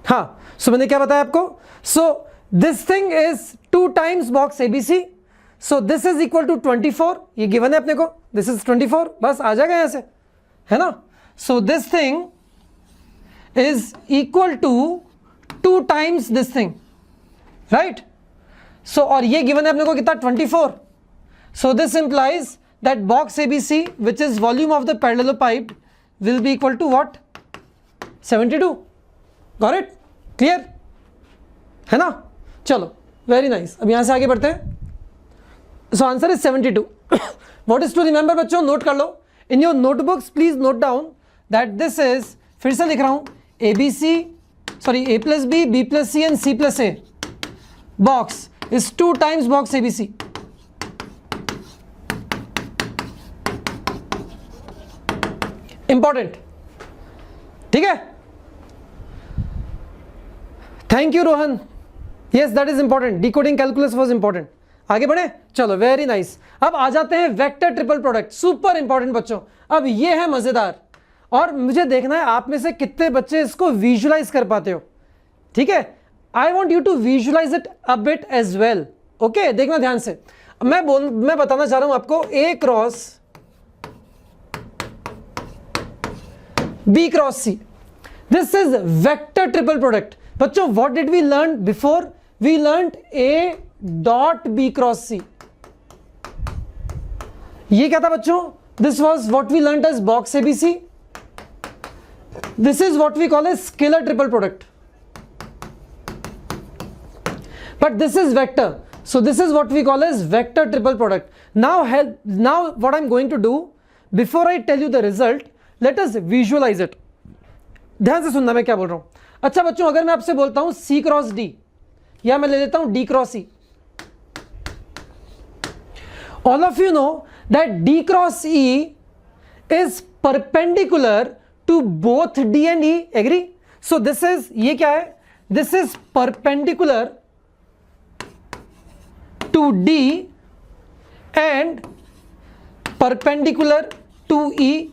हाँ, so मैंने क्या बताया आपको, so this thing is 2 times box ABC, so this is equal to 24, ये given है अपने को, this is 24, बस आ जाएगा यहाँ से, है ना. So this thing is equal to 2 times this thing, right. So और ये given है अपने को कितना, 24. So this implies that box ABC, which is volume of the parallelepiped, will be equal to what, 72. Got it? Clear? है ना. चलो, very nice. अब यहाँ से आगे बढ़ते हैं. So answer is 72. What is to remember बच्चों, नोट कर लो. In your notebooks, please note down that this is, फिर से लिख रहा हूँ, A plus B, B plus C and C plus A. Box is 2 times box ABC. Important. ठीक है. Thank you Rohan. Yes, that is important. Decoding calculus was important. आगे बढ़े, चलो, वेरी नाइस. अब आ जाते हैं vector triple product, super important बच्चों. अब ये है मजेदार, और मुझे देखना है आप में से कितने बच्चे इसको विजुलाइज कर पाते हो. ठीक है, I want you to visualise it a bit as well. Okay, देखना ध्यान से. मैं बताना चाह रहा हूं आपको A cross B cross C. This is vector triple product. बच्चों, what did we learn before? We learn A dot B cross C. ये क्या था बच्चों? This was what we learn as box ABC. This is what we call as scalar triple product. But this is vector, so this is what we call as vector triple product. Now what I'm going to do, before I tell you the result, let us visualize it. ध्यान से सुनना मैं क्या बोल रहा हूं. अच्छा बच्चों, अगर मैं आपसे बोलता हूं C क्रॉस D, या मैं ले लेता हूं D cross E. All of you know that D cross E is perpendicular to both D and E. Agree? So this is, ये क्या है? This is perpendicular to D and perpendicular to E.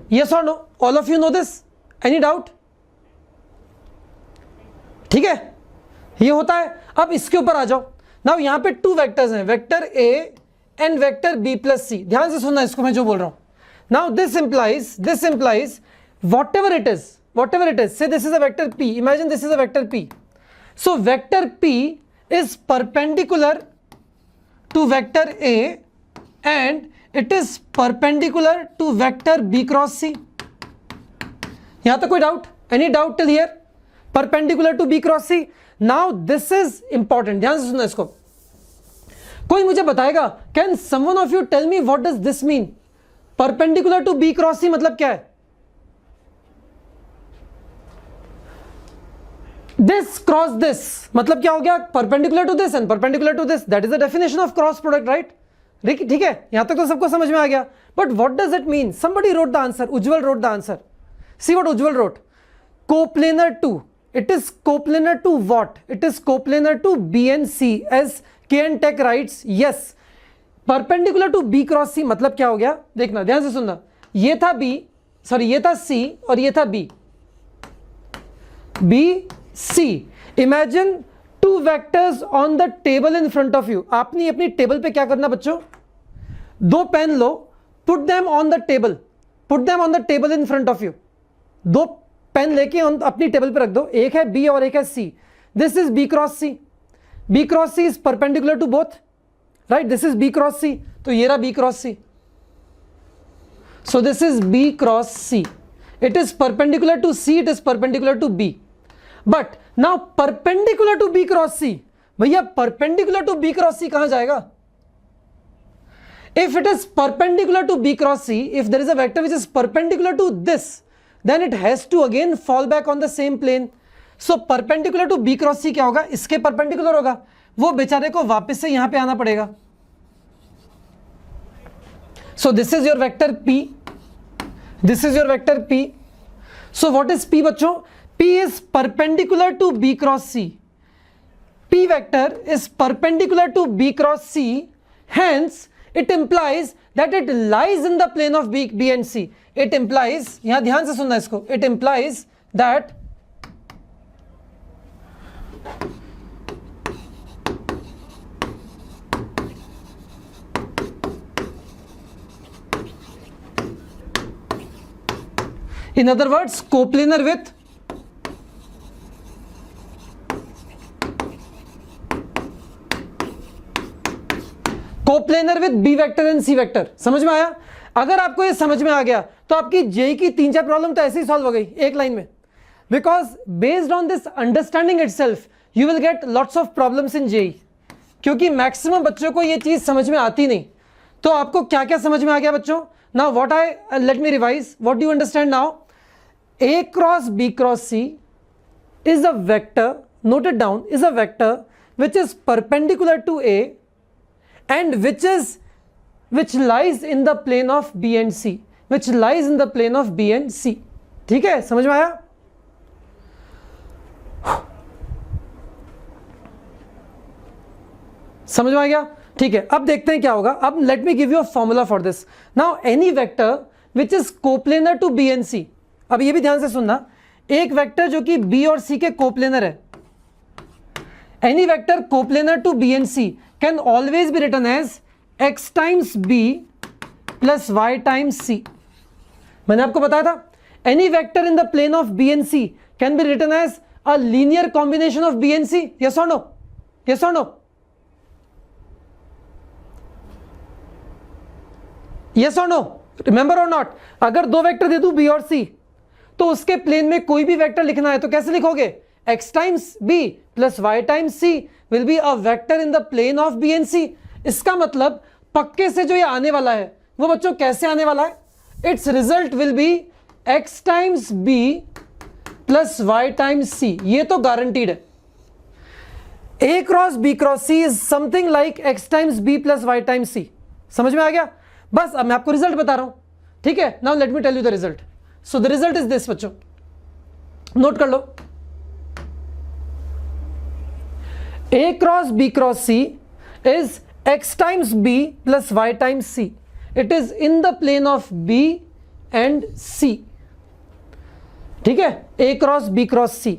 Yes or no? All of you know this? Any doubt? ठीक है, ये होता है. अब इसके ऊपर आ जाओ. नाउ यहां पे 2 वेक्टर्स हैं, vector A and vector B plus C. ध्यान से सुनना इसको मैं जो बोल रहा हूं. Now this implies whatever it is, say this is a vector P. Imagine this is a vector P. So vector P is perpendicular to vector A and it is perpendicular to vector B cross C. यहां तक कोई doubt? Any doubt till here? Perpendicular to B cross C. Now this is important. ध्यान से सुनना इसको. कोई मुझे बताएगा, can someone of you tell me what does this mean? Perpendicular to B cross C मतलब क्या है? This cross this मतलब क्या हो गया? Perpendicular to this and perpendicular to this. That is the definition of cross product, right? ठीक है, यहां तक तो सबको समझ में आ गया. But what does it mean? Somebody wrote the answer. Ujjwal wrote the answer. See what Ujjwal wrote. Coplanar to. It is coplanar to what? It is coplanar to B and C, as K and Tech writes. Yes. Perpendicular to B cross C मतलब क्या हो गया? देखना, ध्यान से सुनना. ये था B, सॉरी ये था C और ये था B, C। Imagine two vectors on the table in front of you. आपने अपनी टेबल पे क्या करना बच्चों, दो पेन लो, put them on the table, put them on the table in front of you. दो पेन लेके अपनी टेबल पे रख दो, एक है B और एक है C। This is B cross C, B cross C is perpendicular to both, right, this is B cross C, तो ये रहा B cross C। So this is B cross C. It is perpendicular to C, it is perpendicular to B. But now perpendicular to B cross C, भैया perpendicular to B cross C कहां जाएगा? If it is perpendicular to B cross C, if there is a vector which is perpendicular to this, then it has to again fall back on the same plane. So perpendicular to B cross C क्या होगा? इसके perpendicular होगा, वो बेचारे को वापस से यहां पे आना पड़ेगा। So this is your vector P. This is your vector P. So what is P बच्चों? P is perpendicular to B cross C. P vector is perpendicular to B cross C. Hence, it implies that it lies in the plane of B and C. It implies, यहाँ ध्यान से सुनना इसको, it implies that in other words coplanar with B vector and C vector. समझ में आया? अगर आपको ये समझ में आ गया तो आपकी जेई की 3-4 प्रॉब्लम तो ऐसे ही सॉल्व हो गई एक लाइन में, because based on this understanding itself you will get lots of problems in JEE, क्योंकि मैक्सिमम बच्चों को ये चीज समझ में आती नहीं। तो आपको क्या क्या समझ में आ गया बच्चों? Now what I let me revise, what do you understand now? A cross B cross C is a vector, note it down, is a vector which is perpendicular to A and which lies in the plane of B and C, which lies in the plane of B and C. ठीक है, समझ में आया? समझ में आ गया? ठीक है, अब देखते हैं क्या होगा। अब let me give you a formula for this. Now any vector which is coplanar to B and C, अब ये भी ध्यान से सुनना, एक वेक्टर जो कि B और C के कोप्लेनर है, any vector coplanar to B and C can always be written as x times B plus y times C। मैंने आपको बताया था any vector in the plane of B and C can be written as a linear combination of B and C। Yes और no? Yes और no? Yes और no? Remember और not? अगर दो वेक्टर दे दूं B और C तो उसके प्लेन में कोई भी वेक्टर लिखना है तो कैसे लिखोगे? x times B plus y times C will be a vector in the plane of B and C। इसका मतलब पक्के से जो ये आने वाला है वो बच्चों कैसे आने वाला है? It's result will be x times B plus y times C। ये तो गारंटीड है। A cross B cross C is something like x times B plus y times C। समझ में आ गया? बस अब मैं आपको रिजल्ट बता रहा हूं, ठीक है? Now let me tell you the result. So the result is this बच्चों, नोट कर लो। A cross B cross C is x times B plus y times C. It is in the plane of B and C. ठीक है, A cross B cross C।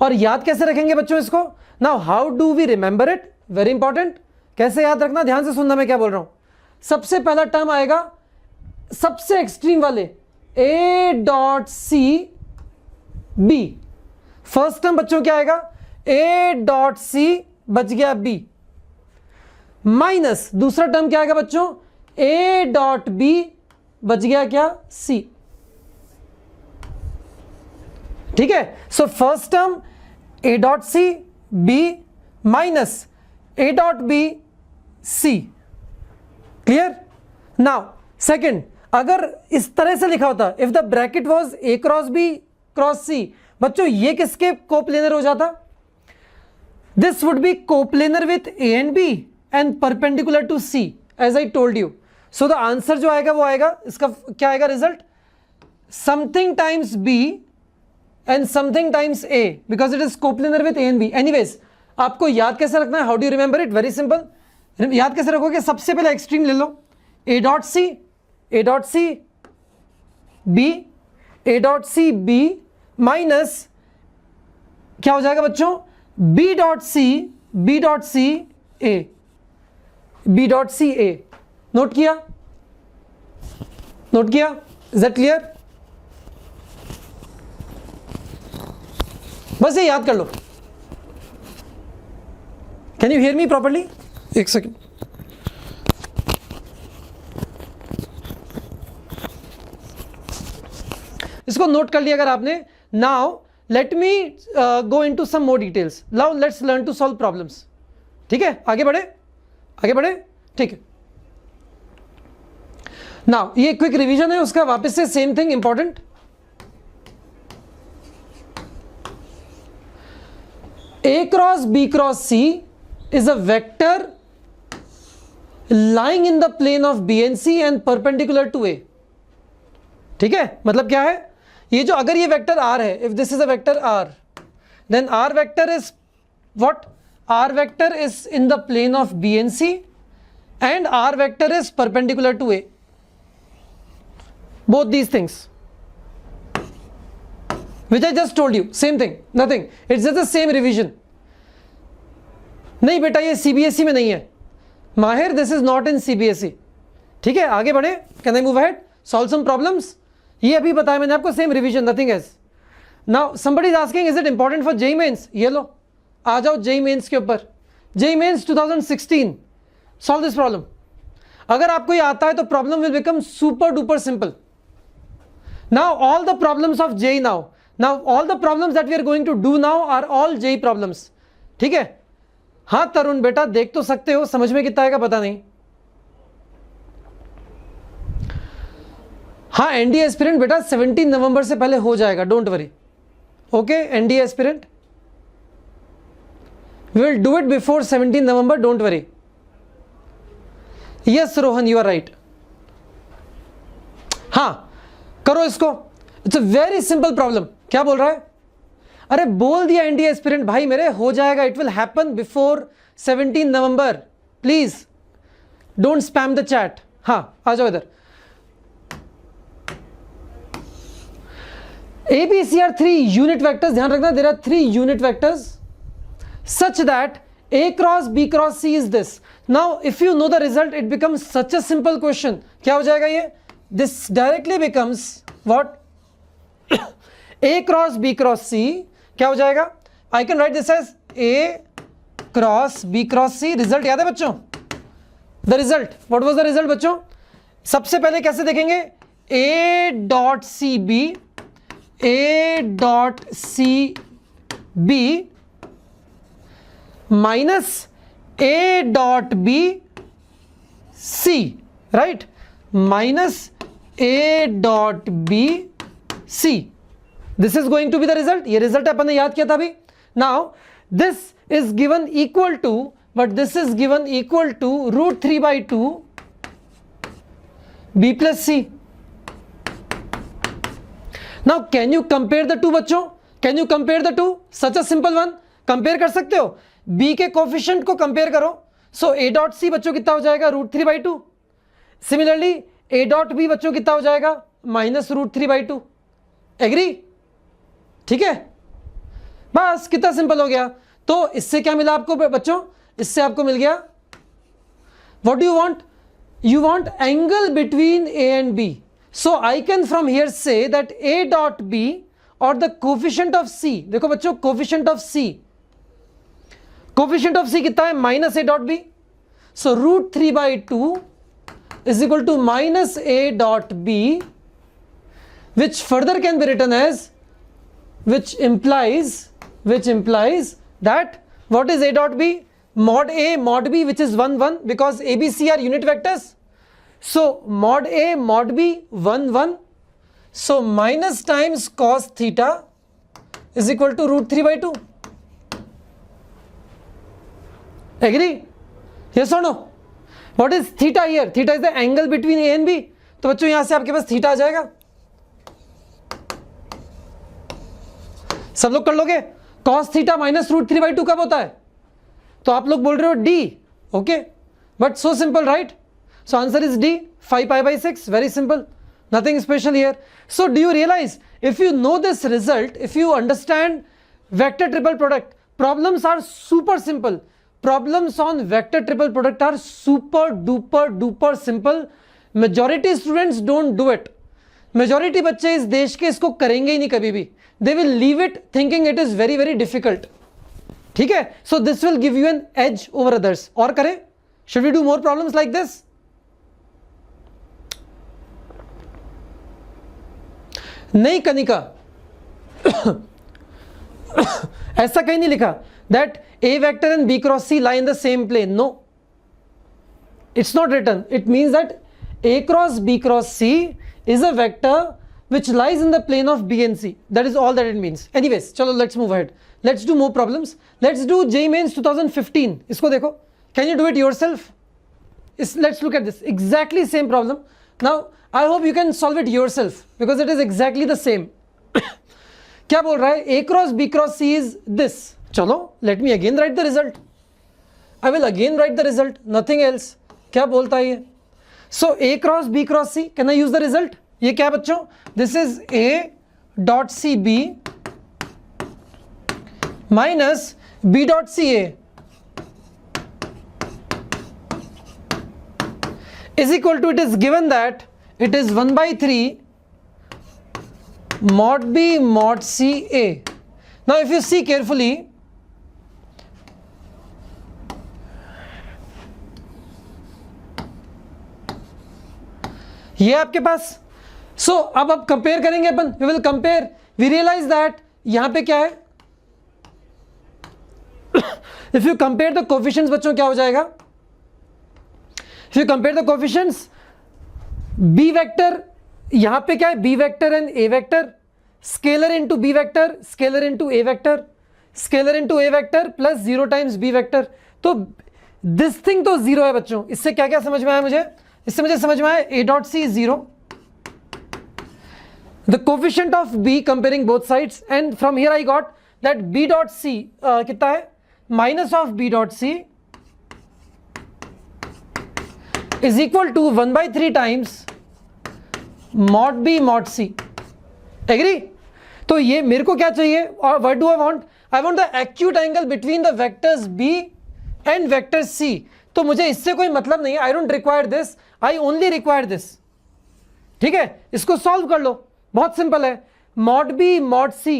और याद कैसे रखेंगे बच्चों इसको? Now how do we remember it? Very important. कैसे याद रखना, ध्यान से सुनना मैं क्या बोल रहा हूं। सबसे पहला टर्म आएगा सबसे एक्सट्रीम वाले A dot C B। First term बच्चों क्या आएगा? A डॉट C बच गया B, माइनस दूसरा टर्म क्या आएगा बच्चों? A डॉट B बच गया क्या? C। ठीक है, so first term A dot C B minus A dot B C। Clear? Now second, अगर इस तरह से लिखा होता, if the bracket was A cross B cross C, बच्चों ये किसके कोप्लेनर हो जाता? This would be coplanar with A and B and perpendicular to C, as I told you. So the answer जो आएगा वो आएगा, इसका क्या आएगा result? Something times B and something times A, because it is coplanar with A and B। Anyways, आपको याद कैसे रखना है? How do you remember it? Very simple. याद कैसे रखोगे? सबसे पहले एक्सट्रीम ले लो, A dot C B A dot C B minus क्या हो जाएगा बच्चों, B dot C A, B dot C A. Note किया, नोट किया, इज दैट क्लियर? बस ये याद कर लो। Can you hear me properly? एक सेकेंड। इसको नोट कर लिया अगर आपने। Now let me go into some more details. Now let's learn to solve problems. ठीक है, आगे बढ़े, आगे बढ़े, ठीक है। नाउ ये क्विक रिवीजन है उसका, वापस से same thing important. A cross B cross C is a vector lying in the plane of B and C and perpendicular to A। ठीक है, मतलब क्या है, ये जो अगर ये वेक्टर R है, if this is a vector R, then R vector is what? R vector is in the plane of B and C and R vector is perpendicular to A. Both these things which I just told you, same thing, nothing, it's just the same revision। नहीं बेटा ये CBSE में नहीं है Mahir, this is not in CBSE। ठीक है, आगे बढ़े। Can I move ahead, solve some problems. ये अभी बताया मैंने आपको, same revision, nothing else. Now somebody is asking is it important for JEE Mains? ये लो, आ जाओ जेईई मेंस के ऊपर। JEE Mains 2016, solve this problem. अगर आपको ये आता है तो problem will become super duper simple. Now all the problems of JEE now all the problems that we are going to do now are all JEE problems। ठीक है, हाँ तरुण बेटा देख तो सकते हो, समझ में कितना आएगा पता नहीं। हाँ एनडीए एस्पिरेंट बेटा 17 नवंबर से पहले हो जाएगा, don't worry. Okay NDA aspirant, we will do it before 17 November, don't worry. Yes Rohan you are right. हाँ करो इसको, it's a very simple problem. क्या बोल रहा है? अरे बोल दिया एनडीए एस्पिरेंट भाई मेरे, हो जाएगा, it will happen before 17 November. Please don't spam the chat. हाँ आ जाओ इधर। ABC are 3 unit vectors, ध्यान रखना, there are 3 unit vectors such that A cross B cross C is this। Now if you know the result it becomes such a simple question। क्या हो जाएगा ये? This directly becomes what? A cross B cross C क्या हो जाएगा? I can write this as A cross B cross C। Result याद है बच्चों? The result, what was the result बच्चों? सबसे पहले कैसे देखेंगे? A dot C B, A dot C B minus A dot B C, right? Minus A dot B C। This is going to be the result। ये result अपन ने याद किया था अभी। Now this is given equal to, but this is given equal to √3/2 B plus C। Now can you compare the two बच्चों? Can you compare the two? Such a simple one। Compare कर सकते हो, B के coefficient को compare करो। So A dot C बच्चों कितना हो जाएगा? √3/2। सिमिलरली A dot B बच्चों कितना हो जाएगा? -√3/2। एग्री? ठीक है, बस कितना सिंपल हो गया। तो इससे क्या मिला आपको बच्चों? इससे आपको मिल गया, what do you want? You want angle between A and B। So I can from here say that A dot B और द कोफिशिएंट ऑफ C, देखो बच्चों coefficient of C, coefficient of C कितना है? -A dot B। So √3/2 is equal to -A dot B, which further can be written as, which implies that what is A dot B? Mod A mod B, which is 1 1, because A B C are unit vectors। So mod A mod B 1 1, so minus times cos theta is equal to √3/2। Agree? Yes or no? What is theta here? Theta is the angle between A and B। तो बच्चों यहां से आपके पास theta आ जाएगा। सब लोग कर लोगे? cos थीटा माइनस √3/2 कब होता है? तो आप लोग बोल रहे हो D। Okay, but so simple right? So answer is D, 5π/6। Very simple, nothing special here. So do you realize if you know this result, if you understand vector triple product, problems are super simple. Problems on vector triple product are super duper simple. Majority students don't do it. Majority बच्चे इस देश के इसको करेंगे ही नहीं कभी भी. They will leave it thinking it is very difficult. ठीक है? So this will give you an edge over others. और करें? Should we do more problems like this? नहीं कनिका, ऐसा कहीं नहीं लिखा that A vector and B cross C lie in the same plane. No, it's not written. It means that A cross B cross C is a vector which lies in the plane of B and C. That is all that it means. Anyways, chalo, let's move ahead. Let's do more problems. Let's do JEE Mains 2015. इसको देखो. Can you do it yourself? Let's look at this. Exactly same problem. Now I hope you can solve it yourself because it is exactly the same. क्या बोल रहा है? A cross B cross C is this. चलो, let me again write the result. I will again write the result. Nothing else. क्या बोलता है ये? So A cross B cross C. Can I use the result? ये क्या बच्चों? This is A dot C B minus B dot C A is equal to, it is given that it is 1 by 3 mod B mod C A. Now if you see carefully, ये आपके पास, सो अब compare करेंगे अपन, we will compare, we realize that यहां पे क्या है, if you compare the coefficients बच्चों क्या हो जाएगा, if you compare the coefficients, B vector यहां पे क्या है, B vector and A vector, scalar into B vector, scalar into A vector, scalar into A vector plus 0 times B vector. तो this thing तो 0 है बच्चों. इससे क्या क्या समझ में आया मुझे? इससे मुझे समझ में आया A dot C is 0, the coefficient of B comparing both sides, and from here I got that B dot C कितना है, minus of B dot C is equal to 1 by 3 times mod B mod C. Agree? तो ये मेरे को क्या चाहिए, और what do I want? I want the acute angle between the vectors B and vector C. तो मुझे इससे कोई मतलब नहीं है. I don't require this, I only require this. ठीक है, इसको सॉल्व कर लो, बहुत सिंपल है. mod B mod C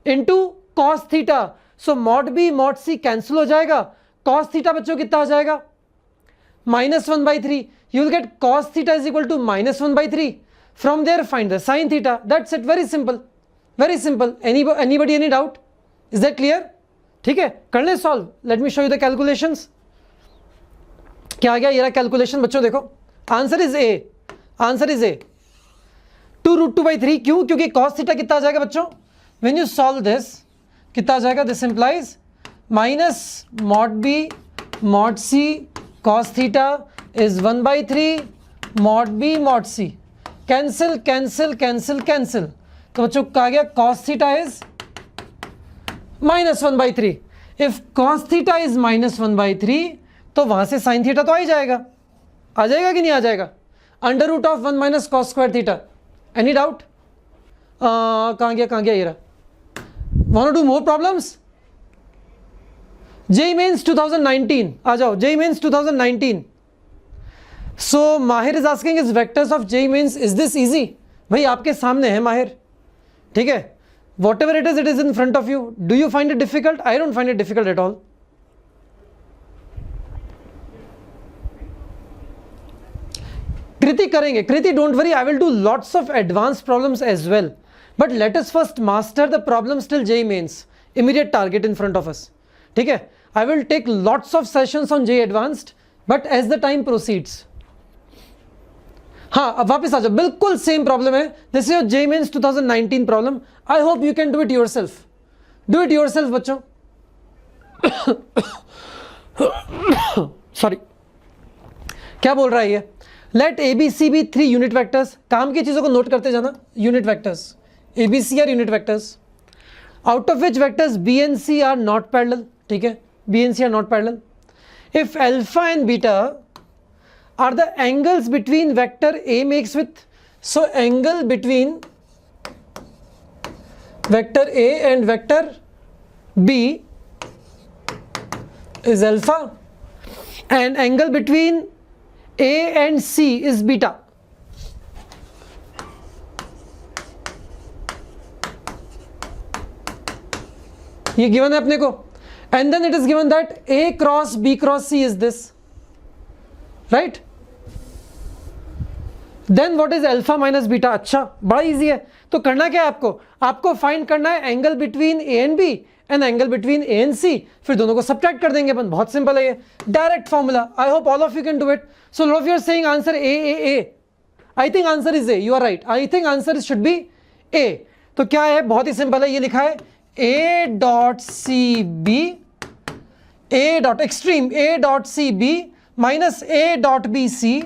into cos थीटा. So mod B mod C cancel हो जाएगा. cos थीटा बच्चों कितना आ जाएगा, -1/3. You will get cos theta is equal to -1/3. From there find the sin theta. That's it. Very simple, very simple. Anybody any doubt? Is that clear? ठीक है, कर ले solve. Late me show you the calculations. क्या आ गया, ये रहा calculation बच्चों, देखो. Answer is A, answer is ए 2√2/3. क्यों? क्योंकि cos थीटा कितना आ जाएगा बच्चों, व्हेन यू सॉल्व दिस कितना आ जाएगा, this implies minus mod B mod C cos theta is 1/3 mod B mod C. Cancel cancel cancel cancel. तो बच्चों कहा गया cos theta is -1/3. If cos theta is -1/3 तो वहां से sin थीटा तो आ ही जाएगा. आ जाएगा कि नहीं आ जाएगा? √1 minus cos square theta. Any doubt? कहाँ गया ये रहा. Want to do more problems? JEE Mains 2019 आ जाओ. JEE Mains 2019. So Mahir is asking is vectors of JEE Mains, is this easy? भाई आपके सामने है माहिर, ठीक है. Whatever it is in front of you. Do you find it difficult? I don't find it difficult at all. कृति करेंगे. कृति don't worry, I will do lots of advanced problems as well. But let us first master the problems till JEE Mains. Immediate target in front of us. ठीक है. I will take lots of sessions on JEE Advanced, but as the time proceeds. हाँ, अब वापस आ जाओ. बिल्कुल same problem है. This is your JEE Mains 2019 problem. I hope you can do it yourself. Do it yourself बच्चों. Sorry, क्या बोल रहा है ये? Let ABC be 3 unit vectors. काम की चीजों को नोट करते जाना. Unit vectors ABC are unit vectors, out of which vectors B and C are not parallel. ठीक है, B and C are not parallel. If alpha and beta are the angles between vector A makes with, so angle between vector A and vector B is alpha and angle between A and C is beta. ये given है अपने को, and then it is given that A cross B cross C is this, right? Then what is alpha minus beta? अच्छा, बड़ा easy है. तो करना क्या है आपको फाइंड करना है angle between A and B and angle between A and C, फिर दोनों को सब्ट्रैक्ट कर देंगे अपन. बहुत सिंपल है ये, direct formula. I hope all of you can do it. So lot of you are saying answer A. I think answer is A. You are right. I think answer should be A. तो क्या है, बहुत ही simple है. ये लिखा है A dot C B, A dot extreme A dot C B minus A dot B C,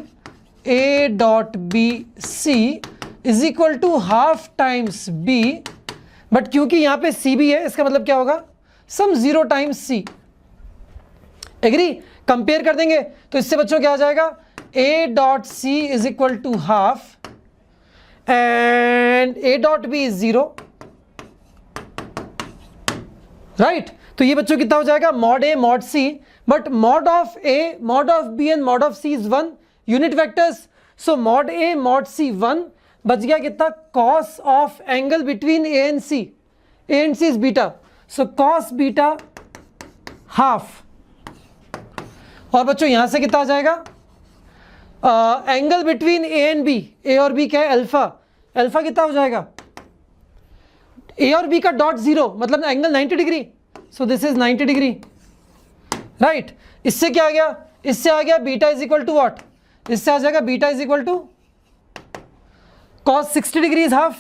A dot B C is equal to half times B. But क्योंकि यहां पे सी भी है, इसका मतलब क्या होगा, some 0 times C. Agree? Compare कर देंगे तो इससे बच्चों क्या आ जाएगा, A dot C is equal to half and A dot B is 0, right? तो ये बच्चों कितना हो जाएगा, mod A mod C, but mod of A mod of B and mod of C is 1 unit vectors. So mod A mod C 1, बच गया कितना, cos of angle between A and C. A and C is beta, so cos beta half. और बच्चों यहां से कितना आ जाएगा, angle between A and B, A और B क्या है, अल्फा. अल्फा कितना हो जाएगा, A और B का डॉट 0 मतलब angle 90 degree, so this is 90 degree, right? इससे क्या आ गया, इससे आ गया beta is equal to what, इससे आ जाएगा beta is equal to cos 60 degree is half.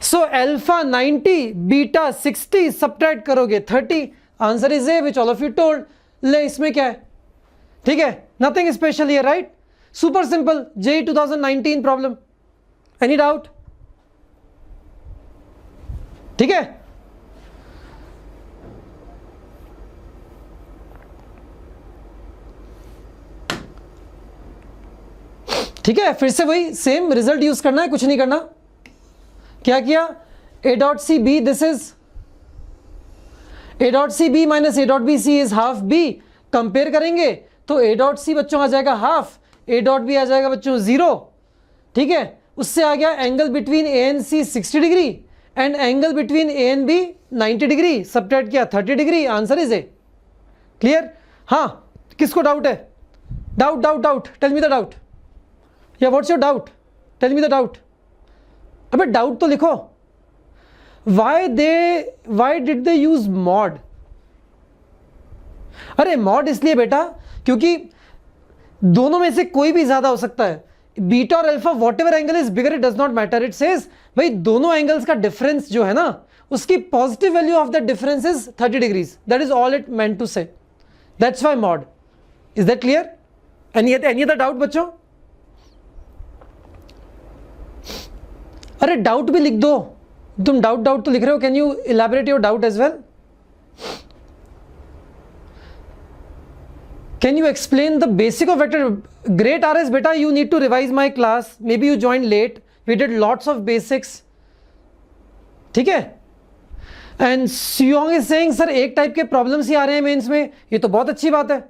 So alpha 90 बीटा 60 सब्ट्रैक्ट करोगे 30, answer is A which all of you told. ले इसमें क्या है, ठीक है, nothing special here, right? Super simple JEE 2019 problem. Any doubt? ठीक है, ठीक है. फिर से वही सेम रिजल्ट यूज करना है, कुछ नहीं करना. क्या किया, A dot C B, this is A dot C B minus A dot B C is half B. Compare करेंगे तो A डॉट सी बच्चों आ जाएगा हाफ, A डॉट बी आ जाएगा बच्चों 0, ठीक है. उससे आ गया angle between A and C 60 degree and angle between A and B 90 degree, subtract किया 30 degree, answer is A. Clear? हाँ, किसको डाउट है, doubt, tell me the doubt. या what's your doubt, tell me the doubt. अबे doubt तो लिखो. Why did they use mod? अरे mod इसलिए बेटा क्योंकि दोनों में से कोई भी ज्यादा हो सकता है. बीटा और alpha whatever angle is bigger, it does not matter. It says भाई दोनों एंगल्स का डिफरेंस जो है ना, उसकी positive value of the difference is 30 degrees. That is all it meant to say. That's why mod. Is that clear? Any other doubt बच्चों? अरे doubt भी लिख दो. तुम डाउट तो लिख रहे हो, can you elaborate your doubt as well? Can you explain the basic of vector? Great RS बेटा, you need to revise my class. Maybe you join late, we did lots of basics, ठीक है. And सियोंग is saying sir एक type के problems ही आ रहे हैं मेंस में, ये तो बहुत अच्छी बात है.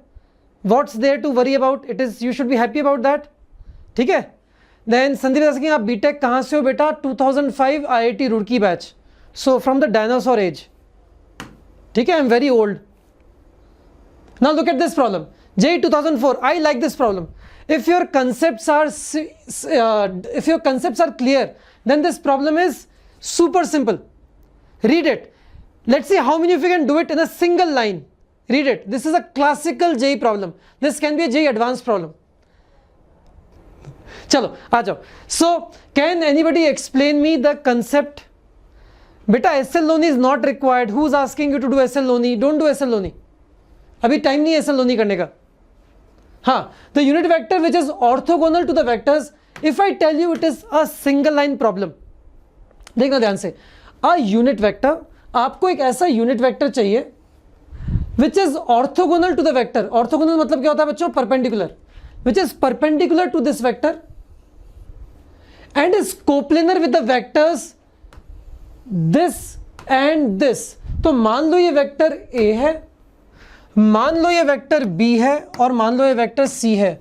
What's there to worry about, it is, you should be happy about that, ठीक है. देन संदीप दास, आप बीटेक कहाँ से हो बेटा? 2005 IIT Roorkee batch, so from the dinosaur age, ठीक है. I am very old. Now look at this problem, JEE 2004. I like this problem. If your concepts are clear, then this problem is super simple. Read it. Let's see how many of you can do it in a single line. Read it. This is a classical JEE problem. This can be a JEE advanced problem. चलो आ जाओ. So can anybody explain me the concept? बेटा SL Loni is not required. Who's asking you to do SL Loni? Don't do SL Loni. अभी time नहीं है SL Loni करने का. हाँ, the unit vector which is orthogonal to the vectors, if I tell you it is a single line problem. देखना ध्यान से. A unit vector, आपको एक ऐसा unit vector चाहिए which is orthogonal to the vector. Orthogonal मतलब क्या होता है बच्चों? Perpendicular. Which is perpendicular to this vector and is coplanar with the vectors this and this. तो मान लो ये वेक्टर ए है, मान लो ये वेक्टर बी है, और मान लो ये वेक्टर सी है।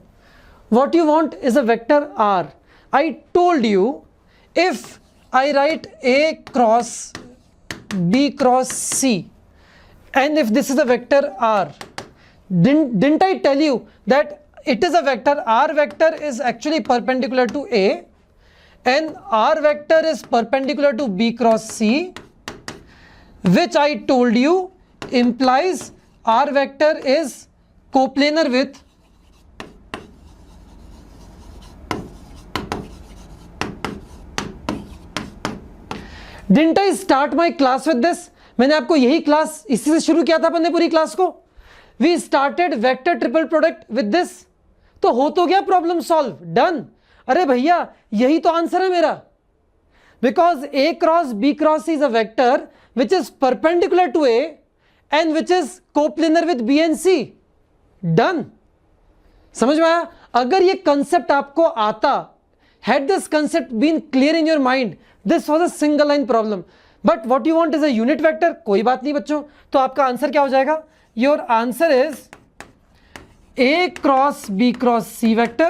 What you want is a vector R. I told you if I write A cross B cross C, and if this is a vector R, didn't I tell you that it is a vector? R vector is actually perpendicular to A, and R vector is perpendicular to B cross C, which I told you implies R vector is coplanar with Didn't I start my class with this? मैंने आपको यही class इसी से शुरू किया था अपन ने पूरी क्लास को। We started vector triple product with this. तो हो तो गया प्रॉब्लम सॉल्व, डन। अरे भैया यही तो आंसर है मेरा, because A cross B cross C is a vector which is perpendicular to A and which is coplanar with B and C, done. समझ में आया? अगर ये कंसेप्ट आपको आता, had this concept been clear in your mind, this was a single line problem, but what you want is a unit vector. कोई बात नहीं बच्चों, तो आपका आंसर क्या हो जाएगा? Your answer is A cross B cross C vector,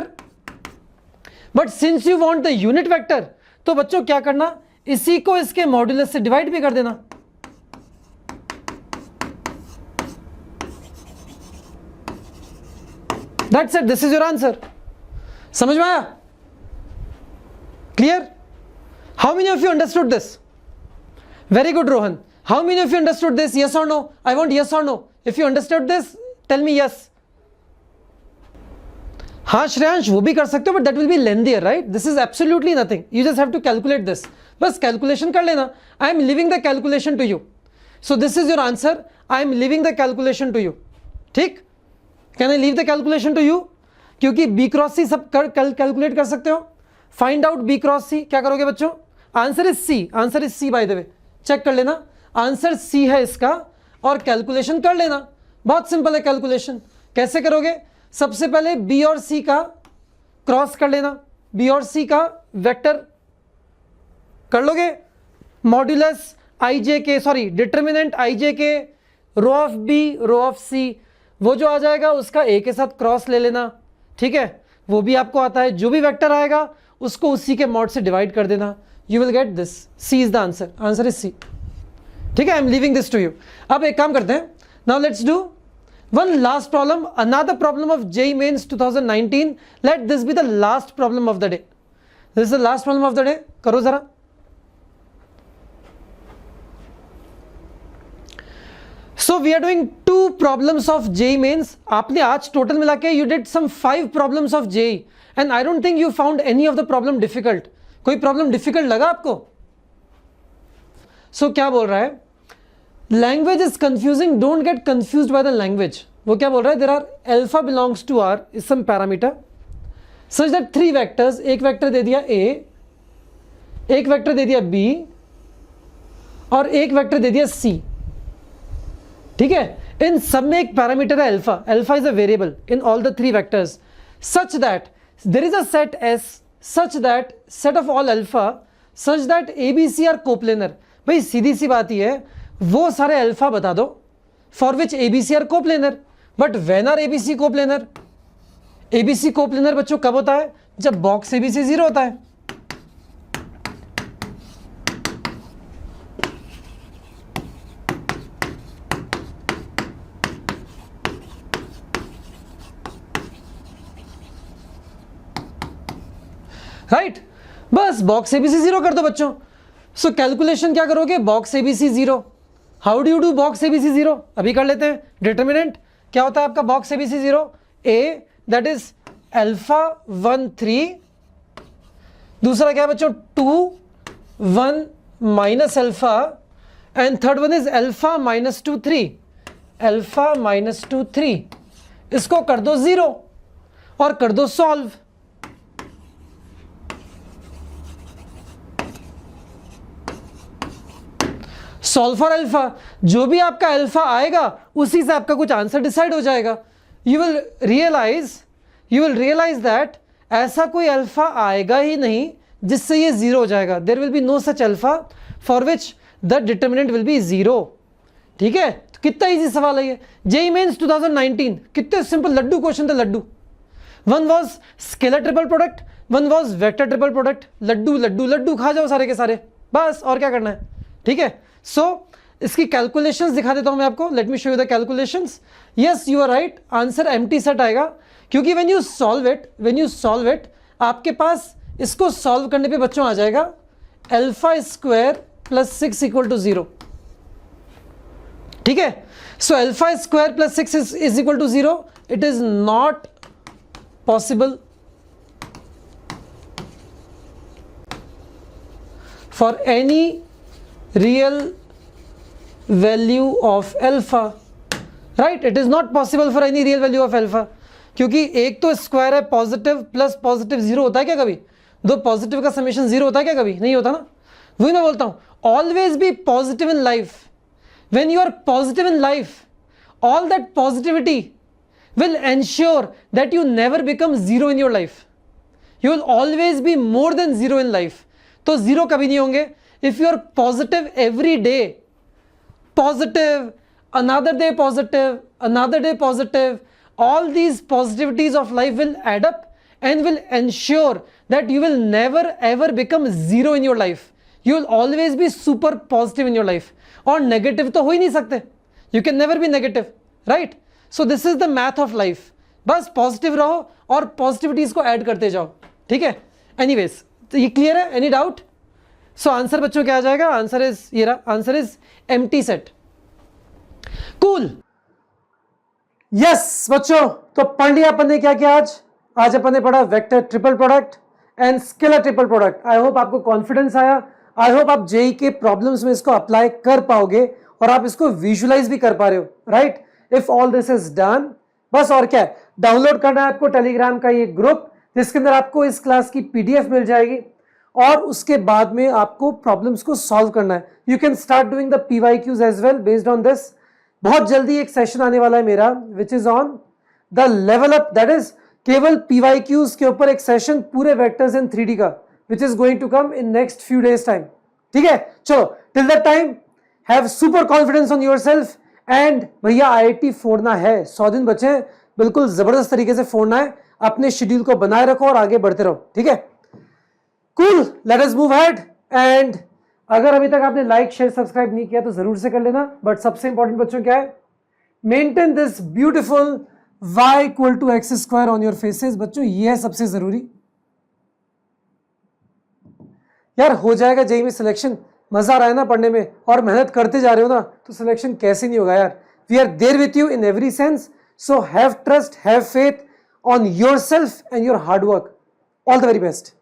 but since you want the unit vector, तो बच्चों क्या करना, इसी को इसके मॉड्यूलस से डिवाइड भी कर देना। That's it, this is your answer. समझ में आया? Clear? How many of you understood this? Very good, Rohan. How many of you understood this? Yes or no? I want yes or no. If you understood this, tell me yes. हाँ श्रेयांश, वो भी कर सकते हो, but that will be lengthier, right? This is absolutely nothing. You just have to calculate this. बस calculation कर लेना. I am leaving the calculation to you. So this is your answer. I am leaving the calculation to you. ठीक? Can I leave the calculation to you? क्योंकि B cross C सब calculate कर सकते हो। Find out B cross C, क्या करोगे बच्चों? Answer is C, answer is C by the way, check कर लेना, आंसर C है इसका, और कैलकुलेशन कर लेना। बहुत सिंपल है कैलकुलेशन। कैसे करोगे? सबसे पहले B और C का क्रॉस कर लेना, B और C का वेक्टर कर लोगे, मॉड्यूलस IJ के, सॉरी डिटर्मिनेंट IJ के, row of B row of C, वो जो आ जाएगा उसका A के साथ क्रॉस ले लेना, ठीक है, वो भी आपको आता है। जो भी वेक्टर आएगा उसको उसी के मॉड से डिवाइड कर देना, you will get this. C is the answer, answer is C. ठीक है, I am leaving this to you. अब एक काम करते हैं, now let's do one last problem, another problem of JEE Mains 2019। Let this be the last problem of the day, this is the last problem of the day. करो जरा। So we are doing 2 problems of JEE Mains. आपने आज total मिला के you did some 5 problems of JEE, and I don't think you found any of the problem difficult. कोई problem difficult लगा आपको? So क्या बोल रहा है? Language is confusing, don't get confused by the language. वो क्या बोल रहा है? There are alpha belongs to R is some parameter such that 3 vectors, एक वेक्टर दे दिया A, एक वेक्टर दे दिया B, और एक वेक्टर दे दिया C। ठीक है, इन सब में एक पैरामीटर है alpha, alpha is a variable in all the 3 vectors, such that there is a set S, such that set of all alpha such that ABC are coplanar. भाई सीधी सी बात ही है, वो सारे अल्फा बता दो for which ABC are coplanar, but when are ABC coplanar? ABC coplanar बच्चों कब होता है? जब बॉक्स ABC 0 होता है। राइट, बस बॉक्स ABC 0 कर दो बच्चों। सो कैलकुलेशन क्या करोगे? Box ABC 0। How do you do box ABC 0? अभी कर लेते हैं। डिटर्मिनेंट क्या होता है आपका box ABC 0? A that is alpha 1 3, दूसरा क्या है बच्चों? 2 1 minus alpha, and third one is alpha -2 3, alpha -2 3। इसको कर दो 0 और कर दो सॉल्व। सॉल्व फॉर अल्फा, जो भी आपका अल्फा आएगा उसी से आपका कुछ आंसर डिसाइड हो जाएगा। यू विल रियलाइज दैट ऐसा कोई अल्फा आएगा ही नहीं जिससे ये 0 हो जाएगा। There will be no such alpha for which the determinant will be 0। ठीक है, तो कितना इजी सवाल है ये। जेईई मेंस 2019 कितने सिंपल लड्डू क्वेश्चन थे, laddu. One was scalar triple product, one was vector triple product. Laddu laddu laddu खा जाओ सारे के सारे, बस और क्या करना है। ठीक है, सो इसकी कैलकुलेशंस दिखा देता हूं मैं आपको। Let me show you the calculations. Yes you are right, answer empty set आएगा, क्योंकि व्हेन यू सॉल्व इट आपके पास इसको सॉल्व करने पे बच्चों आ जाएगा alpha square plus 6 equal to 0। ठीक है, सो alpha square plus 6 is equal to 0। It is not possible for any real value of alpha, right. It is not possible for any real value of alpha, क्योंकि एक तो square है, positive plus positive 0 होता है क्या कभी? दो positive का समेशन 0 होता है क्या कभी? नहीं होता ना। वही मैं बोलता हूं, always be positive in life. When you are positive in life, all that positivity will ensure that you never become 0 in your life. You will always be more than 0 in life. तो 0 कभी नहीं होंगे if you are positive every day. Positive, another day positive, another day positive, all these positivities of life will add up and will ensure that you will never ever become 0 in your life. You will always be super positive in your life. और negative तो हो ही नहीं सकते, you can never be negative, right? So this is the math of life. बस positive रहो और positivities को add करते जाओ। ठीक है, anyways, तो ये clear है? Any doubt? So answer बच्चों क्या आ जाएगा? Answer is ये रहा, answer is empty set. Cool. Yes बच्चों, तो पढ़ लिया अपन ने क्या क्या आज अपन ने पढ़ा vector triple product and scalar triple product. I hope आपको कॉन्फिडेंस आया, आई होप आप जेईई के प्रॉब्लम्स में इसको अप्लाई कर पाओगे और आप इसको विजुअलाइज भी कर पा रहे हो, right. If all this is done, बस और क्या है, डाउनलोड करना है आपको टेलीग्राम का ये ग्रुप, जिसके अंदर आपको इस क्लास की पीडीएफ मिल जाएगी और उसके बाद में आपको प्रॉब्लम्स को सॉल्व करना है। You can start doing the PYQs as well based on this. बहुत जल्दी एक सेशन आने वाला है मेरा which is on the level up, that is केवल PYQs के ऊपर एक सेशन पूरे वेक्टर्स इन 3D का, which is going to come in next few days time. ठीक है, चलो till that time have super confidence on yourself and भैया IIT फोड़ना है, 100 दिन बचे हैं, बिल्कुल जबरदस्त तरीके से फोड़ना है। अपने शेड्यूल को बनाए रखो और आगे बढ़ते रहो। ठीक है, cool, late us move ahead. And अगर अभी तक आपने लाइक शेयर सब्सक्राइब नहीं किया तो जरूर से कर लेना। बट सबसे इंपॉर्टेंट बच्चों क्या है, maintain this beautiful y equal to x square on your faces. बच्चों ये है सबसे जरूरी। यार हो जाएगा जेईई में सिलेक्शन, मजा आ रहा है ना पढ़ने में और मेहनत करते जा रहे हो ना, तो सिलेक्शन कैसे नहीं होगा यार। We are there with you in every sense, so have trust, have faith on yourself and your hard work. All the very best.